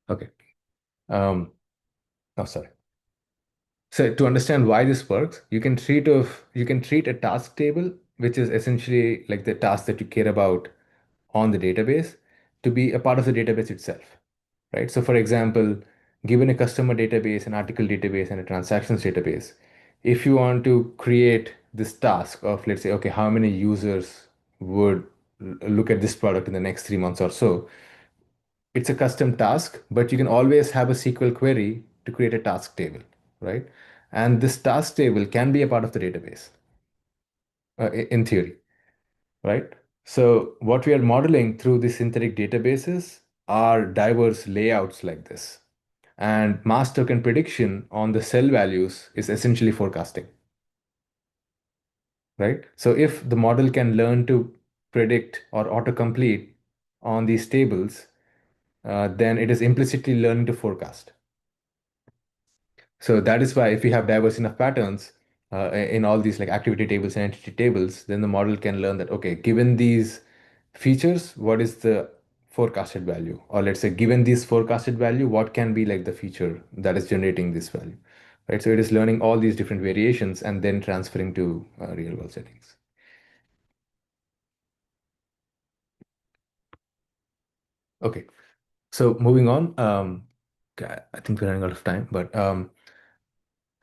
Okay. Um, oh, sorry. So to understand why this works, you can treat a task table, which is essentially like the task that you care about on the database, to be a part of the database itself, right? So for example, given a customer database, an article database, and a transactions database, if you want to create this task of, let's say, okay, how many users would look at this product in the next 3 months or so, it's a custom task, but you can always have a SQL query to create a task table, right? And this task table can be a part of the database in theory, right? So what we are modeling through the synthetic databases are diverse layouts like this. And mass token prediction on the cell values is essentially forecasting, right? So if the model can learn to predict or autocomplete on these tables, then it is implicitly learning to forecast. So that is why if we have diverse enough patterns in all these like activity tables and entity tables, then the model can learn that, okay, given these features, what is the forecasted value? Or let's say, given this forecasted value, what can be like the feature that is generating this value, right? So it is learning all these different variations and then transferring to real world settings. Okay, so moving on, I think we're running out of time, but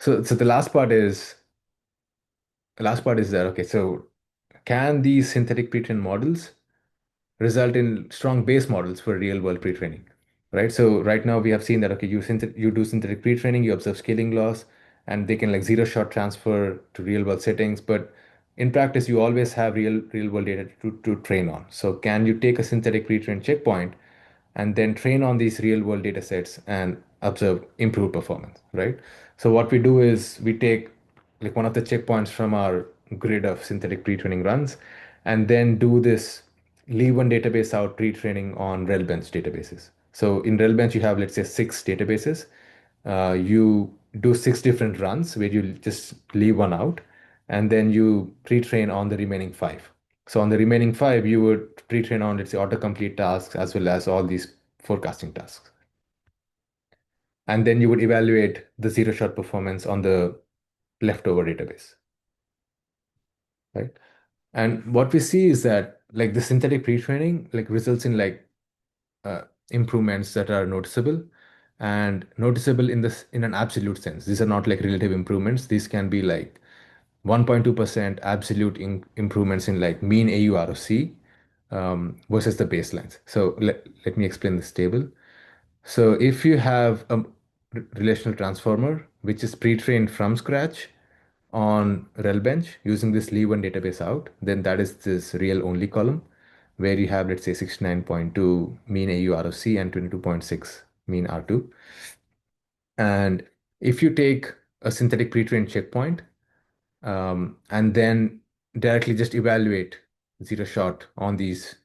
so the last part is that, okay, so can these synthetic pre-trained models result in strong base models for real world pre-training, right? So right now we have seen that, okay, you do synthetic pre-training, you observe scaling loss, and they can like zero shot transfer to real world settings. But in practice, you always have real world data to train on. So can you take a synthetic pre-trained checkpoint and then train on these real world data sets and observe improved performance, right? So what we do is we take like one of the checkpoints from our grid of synthetic pre-training runs and then do this leave one database out pre-training on RelBench databases. So in RelBench, you have, let's say, 6 databases. You do 6 different runs where you just leave one out and then you pre-train on the remaining 5. So on the remaining 5, you would pre-train on, let's say, autocomplete tasks as well as all these forecasting tasks. And then you would evaluate the zero-shot performance on the leftover database, right? And what we see is that like the synthetic pre-training like results in like uh, improvements that are noticeable and noticeable in an absolute sense. These are not like relative improvements. These can be like 1.2% absolute improvements in like mean AUROC versus the baselines. So let me explain this table. So if you have a relational transformer which is pre-trained from scratch on RelBench using this leave one database out, then that is this real only column where you have, let's say, 69.2 mean AUROC and 22.6 mean R2. And if you take a synthetic pre-trained checkpoint and then directly just evaluate zero shot on these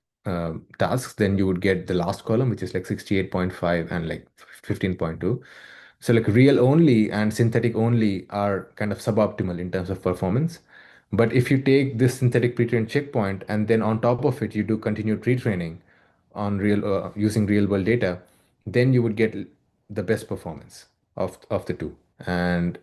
tasks, then you would get the last column, which is like 68.5 and like 15.2. So like real only and synthetic only are kind of suboptimal in terms of performance. But if you take this synthetic pre-trained checkpoint and then on top of it you do continued pre-training on real using real world data, then you would get the best performance of the two. And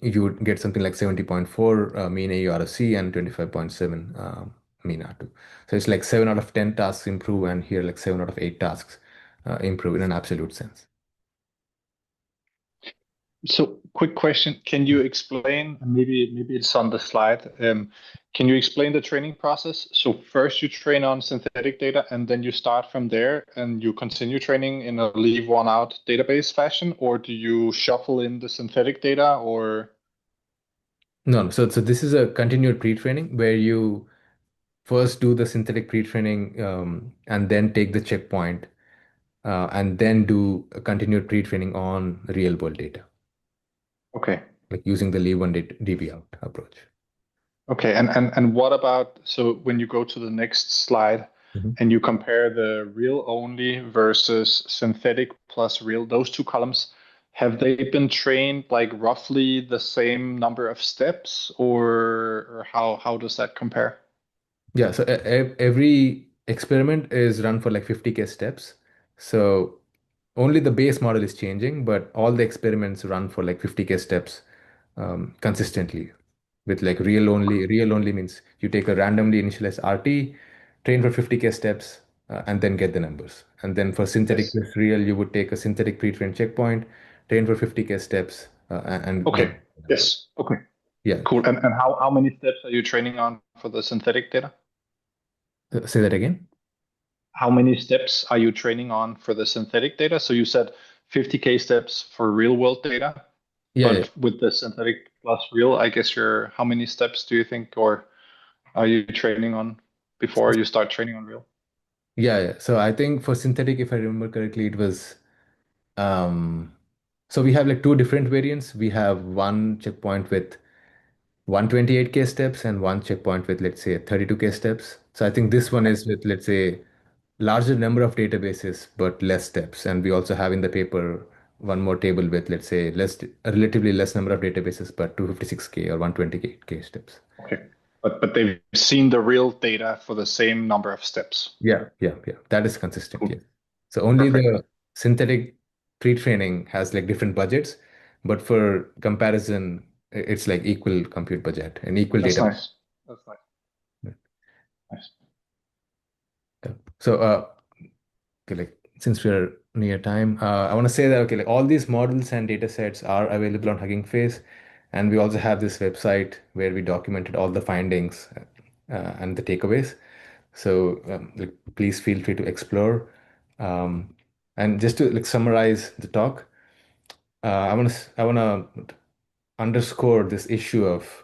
you would get something like 70.4 mean AURFC and 25.7 mean R2. So it's like 7 out of 10 tasks improve, and here like 7 out of 8 tasks improve in an absolute sense. So, quick question: can you explain? Maybe it's on the slide. Can you explain the training process? So first you train on synthetic data, and then you start from there, and you continue training in a leave one out database fashion, or do you shuffle in the synthetic data, or? No, so this is a continued pre-training where you first do the synthetic pre-training and then take the checkpoint and then do a continued pre-training on real world data, Okay. like using the leave one DB out approach. Okay, and what about, so when you go to the next slide Mhm. and you compare the real only versus synthetic plus real, those two columns, have they been trained like roughly the same number of steps, or how does that compare? Yeah, so every experiment is run for like 50K steps. So only the base model is changing, but all the experiments run for like 50K steps consistently with like real only. Real only means you take a randomly initialized RT, train for 50K steps, and then get the numbers. And then for synthetic Yes. plus real, you would take a synthetic pre-trained checkpoint, train for 50K steps, and get Okay. the number. Yes. Okay. Yeah. Cool. And how many steps are you training on for the synthetic data? Say that again. How many steps are you training on for the synthetic data? So you said 50K steps for real world data, Yeah, yeah. but with the synthetic plus real, I guess how many steps do you think, or are you training on before you start training on real? Yeah, yeah. So I think for synthetic, if I remember correctly, it was um so we have like two different variants. We have one checkpoint with 128K steps and one checkpoint with let's say 32K steps. So I think this one Okay. is with let's say larger number of databases but less steps. And we also have in the paper one more table with let's say a relatively less number of databases but 256K or 128K steps. Okay. But they've seen the real data for the same number of steps. Yeah, yeah, yeah. That is consistent, Cool. yes. So only Perfect. the synthetic pre-training has like different budgets, but for comparison, it's like equal compute budget and equal That's data. nice. That's nice. Nice. Yeah. So okay, like since we're near time, I want to say that okay, like all these models and data sets are available on Hugging Face, and we also have this website where we documented all the findings and the takeaways. So like, please feel free to explore. Um, and just to like summarize the talk, I want to underscore this issue of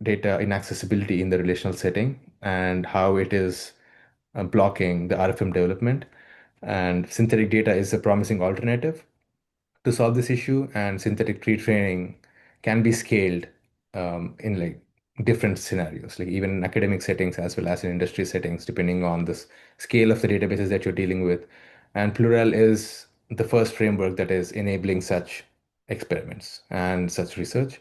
data inaccessibility in the relational setting and how it is blocking the RFM development. And synthetic data is a promising alternative to solve this issue, and synthetic pre-training can be scaled in like different scenarios, like even in academic settings as well as in industry settings, depending on the scale of the databases that you're dealing with. And Plurel is the first framework that is enabling such experiments and such research.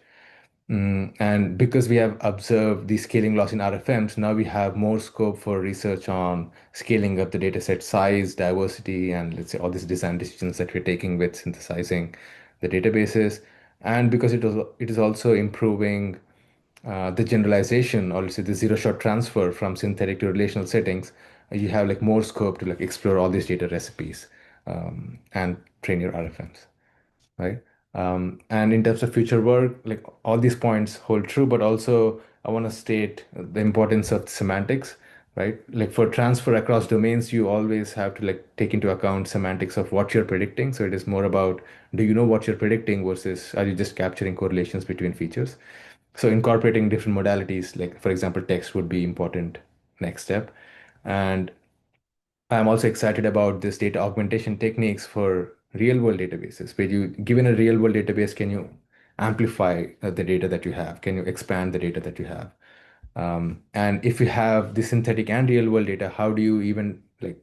And because we have observed the scaling loss in RFMs, now we have more scope for research on scaling up the dataset size, diversity, and let's say all these design decisions that we're taking with synthesizing the databases. And because it is also improving the generalization, or let's say the zero-shot transfer from synthetic to relational settings, you have like more scope to like explore all these data recipes and train your RFMs, right? And in terms of future work, like all these points hold true, but also I want to state the importance of semantics, right? Like for transfer across domains, you always have to like take into account semantics of what you're predicting. So it is more about, do you know what you're predicting versus are you just capturing correlations between features? So incorporating different modalities, like for example, text would be important next step. And I'm also excited about this data augmentation techniques for real world databases, where you, given a real world database, can you amplify the data that you have? Can you expand the data that you have? And if you have the synthetic and real world data, how do you even like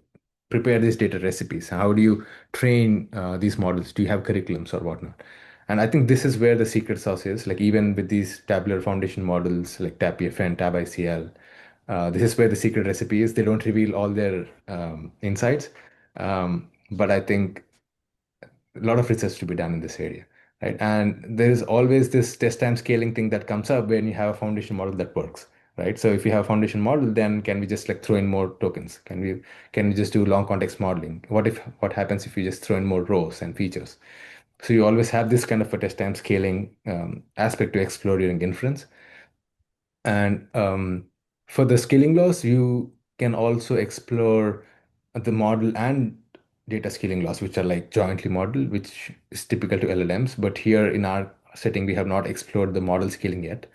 prepare these data recipes? How do you train these models? Do you have curriculums or whatnot? And I think this is where the secret sauce is. Like even with these tabular foundation models like TabPFN, TabICL, this is where the secret recipe is. They don't reveal all their insights, but I think a lot of research to be done in this area, right? And there is always this test time scaling thing that comes up when you have a foundation model that works, right? So if you have a foundation model, then can we just like throw in more tokens? Can we just do long context modeling? What happens if you just throw in more rows and features? So you always have this kind of a test time scaling aspect to explore during inference. And for the scaling laws, you can also explore the model and data scaling laws, which are like jointly modeled, which is typical to LLMs. But here in our setting, we have not explored the model scaling yet.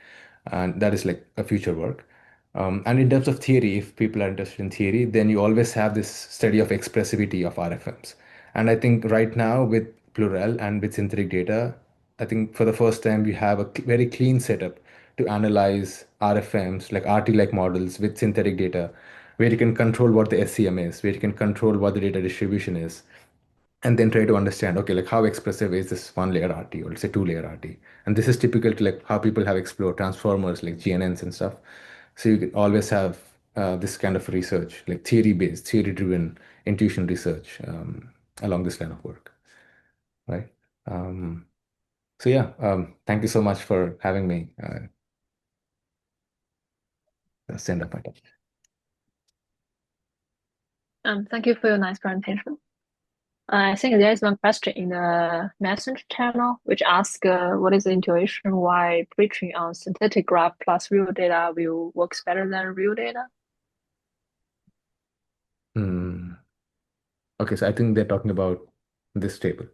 And that is like a future work. And in terms of theory, if people are interested in theory, then you always have this study of expressivity of RFMs. And I think right now with Plurel and with synthetic data, I think for the first time we have a very clean setup to analyze RFMs like RT-like models with synthetic data, where you can control what the SCM is, where you can control what the data distribution is, and then try to understand, okay, like how expressive is this one layer RT or let's say two layer RT. And this is typical to like how people have explored transformers like GNNs and stuff. So you can always have this kind of research, like theory-based, theory-driven intuition research along this line of work, right? Um, so yeah, thank you so much for having me stand up. Thank you for your nice presentation. I think there is one question in the message channel which asks, what is the intuition why preaching on synthetic graph plus real data will works better than real data? Hmm. Okay, so I think they're talking about this table.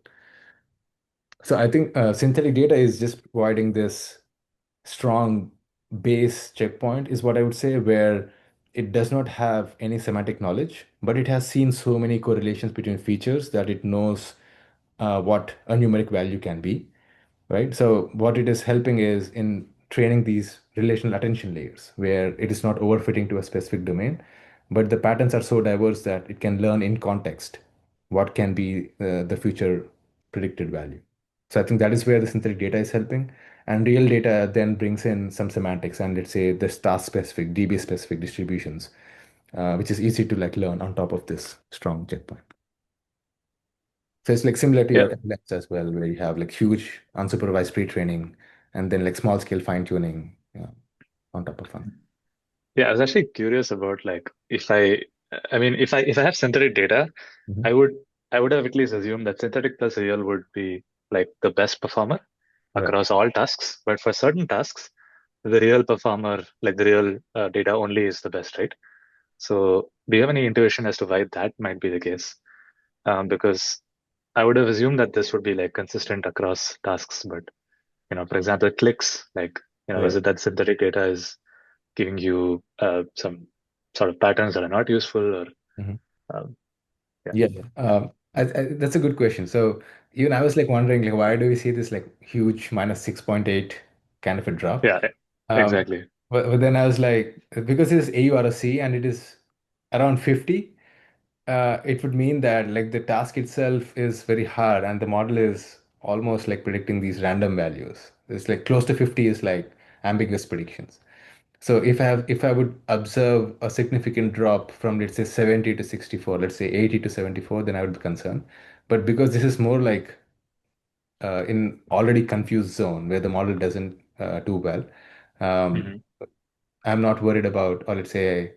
So I think synthetic data is just providing this strong base checkpoint, is what I would say, where it does not have any semantic knowledge, but it has seen so many correlations between features that it knows what a numeric value can be, right? So what it is helping is in training these relational attention layers, where it is not overfitting to a specific domain, but the patterns are so diverse that it can learn in context what can be the future predicted value. So I think that is where the synthetic data is helping. And real data then brings in some semantics and let's say the star specific, DB specific distributions, which is easy to like learn on top of this strong checkpoint. So it's like similar to Yeah, your LLMs as well, where you have like huge unsupervised pre-training and then like small scale fine-tuning, on top of one. yeah. I was actually curious about like I mean, if I have synthetic data, Mhm. I would I would have at least assumed that synthetic plus real would be like the best performer Right. across all tasks. But for certain tasks, the real performer, like the real data only is the best, right? So do you have any intuition as to why that might be the case? Because I would have assumed that this would be like consistent across tasks, but for example, clicks, like, is Right. it that synthetic data is giving you some sort of patterns that are not useful or Mhm. um, yeah, Yeah. That's a good question. So even I was like wondering, like, why do we see this like huge minus 6.8 kind of a drop? yeah, Um, exactly. but then I was like, because it is AURC and it is around 50, it would mean that like the task itself is very hard and the model is almost like predicting these random values. It's like close to 50 is like ambiguous predictions. So if I would observe a significant drop from let's say 70 to 64, let's say 80 to 74, then I would be concerned. But because this is more like in already confused zone where the model doesn't do well, um, Hmm. I'm not worried about, or let's say,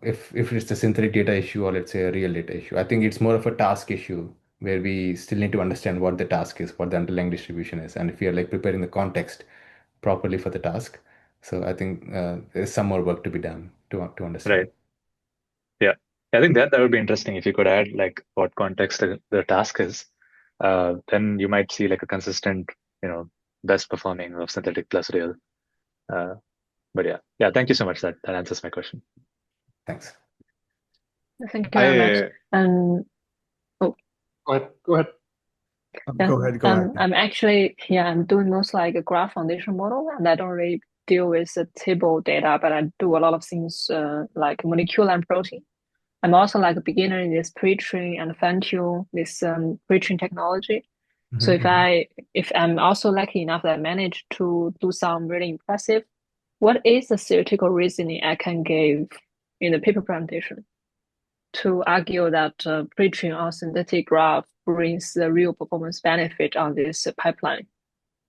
if it's a synthetic data issue or let's say a real data issue. I think it's more of a task issue where we still need to understand what the task is, what the underlying distribution is, and if we are like preparing the context properly for the task. So I think there's some more work to be done to understand. Right. Yeah. I think that would be interesting if you could add like what context the task is. Then you might see like a consistent, you know, best performing of synthetic plus real. Uh, but yeah. Thank you so much. That answers my question. Thanks. Thank you very much. I Oh, Go ahead. yeah. Go ahead. Go ahead. I'm actually, I'm doing most like a graph foundation model, and I don't really deal with the table data, but I do a lot of things like molecular and protein. I'm also like a beginner in this pre-train and fine-tune this pre-train technology. So if I'm also lucky enough that I manage to do some really impressive, what is the theoretical reasoning I can give in the paper presentation to argue that pre-train on synthetic graph brings the real performance benefit on this pipeline?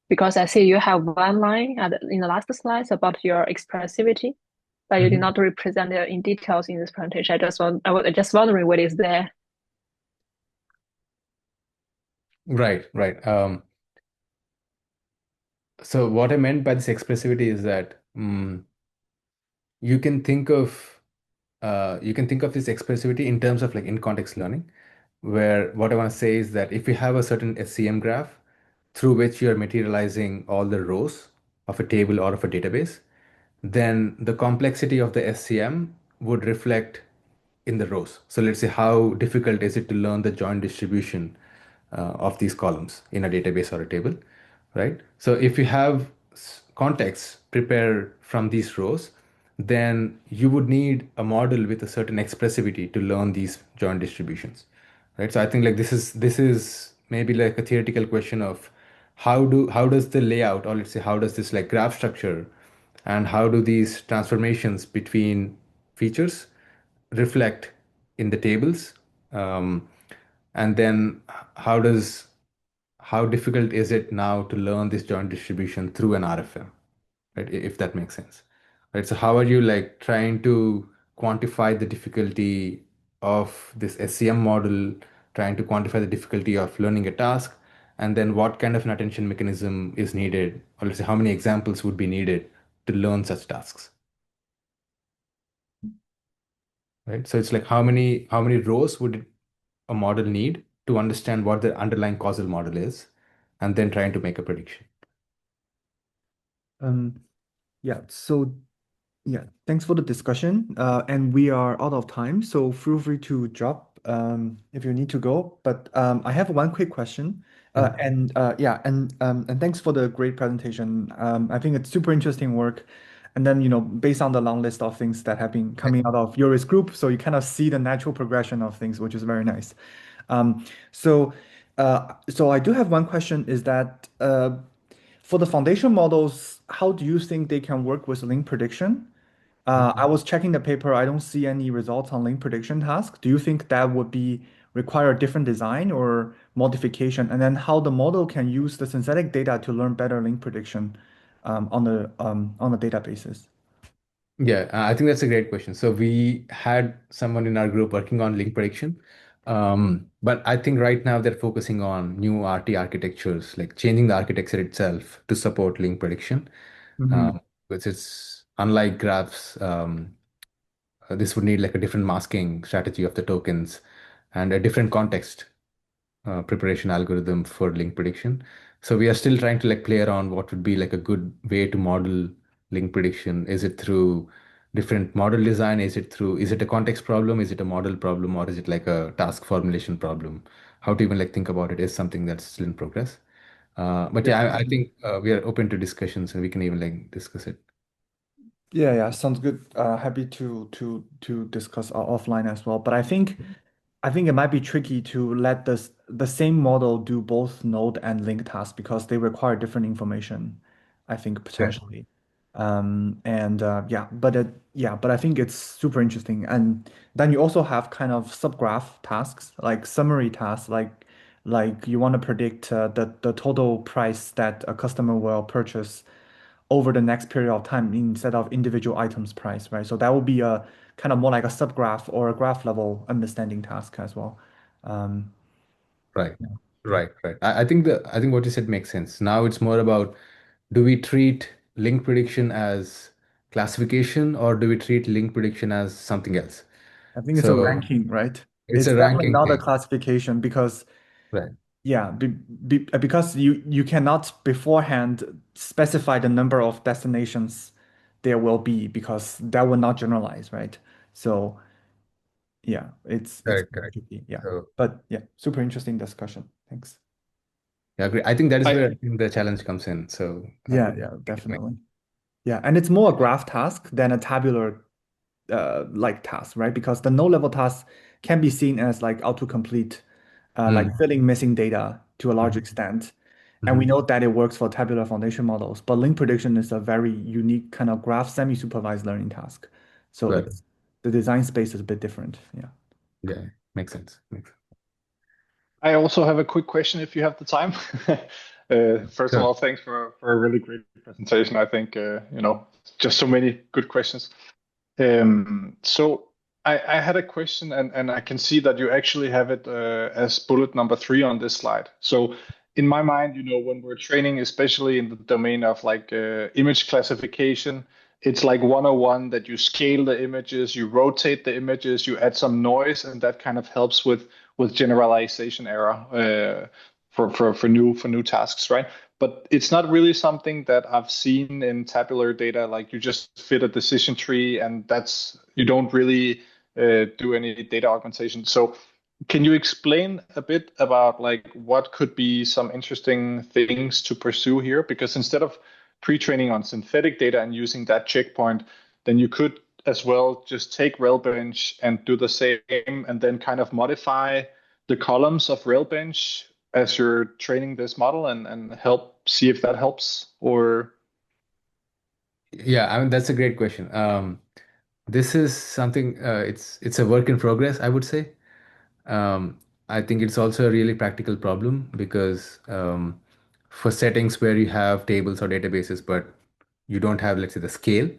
Because I see you have one line in the last slides about your expressivity, but you did not represent it in details in this presentation. I was just wondering what is there. Right, right. So what I meant by this expressivity is that you can think of this expressivity in terms of like in context learning, where what I want to say is that if you have a certain SCM graph through which you are materializing all the rows of a table or of a database, then the complexity of the SCM would reflect in the rows. So let's say how difficult is it to learn the joint distribution of these columns in a database or a table, right? So if you have context prepared from these rows, then you would need a model with a certain expressivity to learn these joint distributions, right? So I think like this is maybe like a theoretical question of how does the layout, or let's say how does this like graph structure and how do these transformations between features reflect in the tables, um, and then how does how difficult is it now to learn this joint distribution through an RFM, right? If that makes sense, right? So how are you like trying to quantify the difficulty of this SCM model, trying to quantify the difficulty of learning a task, and then what kind of an attention mechanism is needed, or let's say how many examples would be needed to learn such tasks, right? So it's like how many rows would a model need to understand what the underlying causal model is, and then trying to make a prediction. Um, yeah, so yeah, thanks for the discussion. And we are out of time, so feel free to drop if you need to go. But I have one quick question. And thanks for the great presentation. I think it's super interesting work. And then, based on the long list of things that have been coming out of Yuri's group, so you kind of see the natural progression of things, which is very nice. Um, so, so I do have one question, is that for the foundation models, how do you think they can work with link prediction? I was checking the paper. I don't see any results on link prediction task. Do you think that would be require a different design or modification? And then how the model can use the synthetic data to learn better link prediction on the databases? Yeah, I think that's a great question. So we had someone in our group working on link prediction, but I think right now they're focusing on new RT architectures, like changing the architecture itself to support link prediction, Mm-hmm. which is unlike graphs. This would need like a different masking strategy of the tokens and a different context preparation algorithm for link prediction. So we are still trying to like play around what would be like a good way to model link prediction. Is it through different model design? Is it a context problem? Is it a model problem? Or is it like a task formulation problem? How to even like think about it is something that's still in progress. But Yeah. yeah, I think we are open to discussions and we can even like discuss it. Yeah, yeah, sounds good. Happy to discuss offline as well. But I think it might be tricky to let the same model do both node and link tasks because they require different information, I think Yeah. potentially. And but I think it's super interesting. And then you also have kind of subgraph tasks, like summary tasks, like you want to predict the total price that a customer will purchase over the next period of time instead of individual items price, right? So that would be a kind of more like a subgraph or a graph level understanding task as well. Um, Right. yeah. Right. I think what you said makes sense. Now it's more about, do we treat link prediction as classification or do we treat link prediction as something else? I think it's a So ranking, right? it's It's a definitely ranking not a thing. classification because Right. yeah, because you cannot beforehand specify the number of destinations there will be because that will not generalize, right? So yeah, it's Correct, correct. tricky. Yeah. So But yeah, super interesting discussion. Thanks. yeah, great. I think that is I where I think the challenge comes in. So Yeah, yeah, it makes definitely. Yeah, and it's more a graph task than a tabular like task, right? Because the no-level tasks can be seen as like autocomplete, like Mm. filling missing data to a large Mhm. extent. And we Mhm. know that it works for tabular foundation models, but link prediction is a very unique kind of graph semi-supervised learning task. So Right. it's the design space is a bit different. Yeah. Yeah, makes sense. Makes sense. I also have a quick question if you have the time. First of Sure. all, thanks for a really great presentation. I think, just so many good questions. So I had a question, and I can see that you actually have it as bullet number 3 on this slide. So in my mind, when we're training, especially in the domain of like image classification, it's like 101 that you scale the images, you rotate the images, you add some noise, and that kind of helps with generalization error for new tasks, right? But it's not really something that I've seen in tabular data. Like you just fit a decision tree, and you don't really do any data augmentation. So can you explain a bit about like what could be some interesting things to pursue here? Because instead of pre-training on synthetic data and using that checkpoint, then you could as well just take RelBench and do the same, and then kind of modify the columns of RelBench as you're training this model and help see if that helps. Or Yeah, I mean that's a great question. This is something it's a work in progress, I would say. Um, I think it's also a really practical problem because for settings where you have tables or databases, but you don't have, let's say, the scale,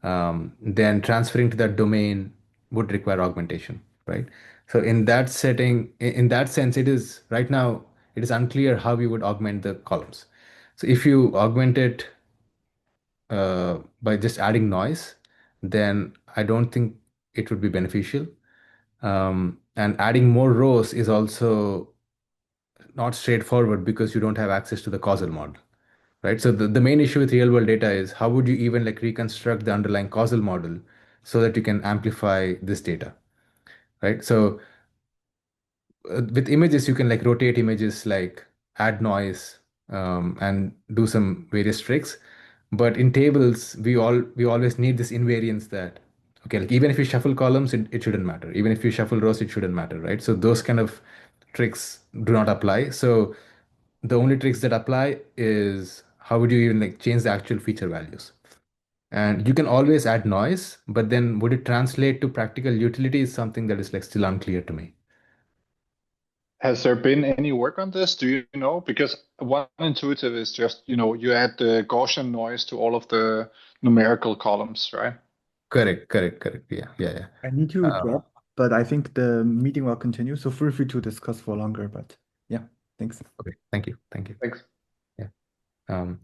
then transferring to that domain would require augmentation, right? So in that setting, in that sense, it is right now, it is unclear how we would augment the columns. So if you augment it by just adding noise, then I don't think it would be beneficial. And adding more rows is also not straightforward because you don't have access to the causal model, right? So the main issue with real world data is how would you even like reconstruct the underlying causal model so that you can amplify this data, right? So with images, you can like rotate images, like add noise, and do some various tricks. But in tables, we always need this invariance that okay, like even if you shuffle columns, it shouldn't matter. Even if you shuffle rows, it shouldn't matter, right? So those kind of tricks do not apply. So the only tricks that apply is how would you even like change the actual feature values? And you can always add noise, but then would it translate to practical utility is something that is like still unclear to me. has there been any work on this? Do you know? Because one intuitive is just, you add the Gaussian noise to all of the numerical columns, right? Correct, correct, correct. Yeah, yeah, yeah. I need to Um, drop, but I think the meeting will continue. So feel free to discuss for longer. But yeah, thanks. okay, thank you, thank you. Thanks. Yeah.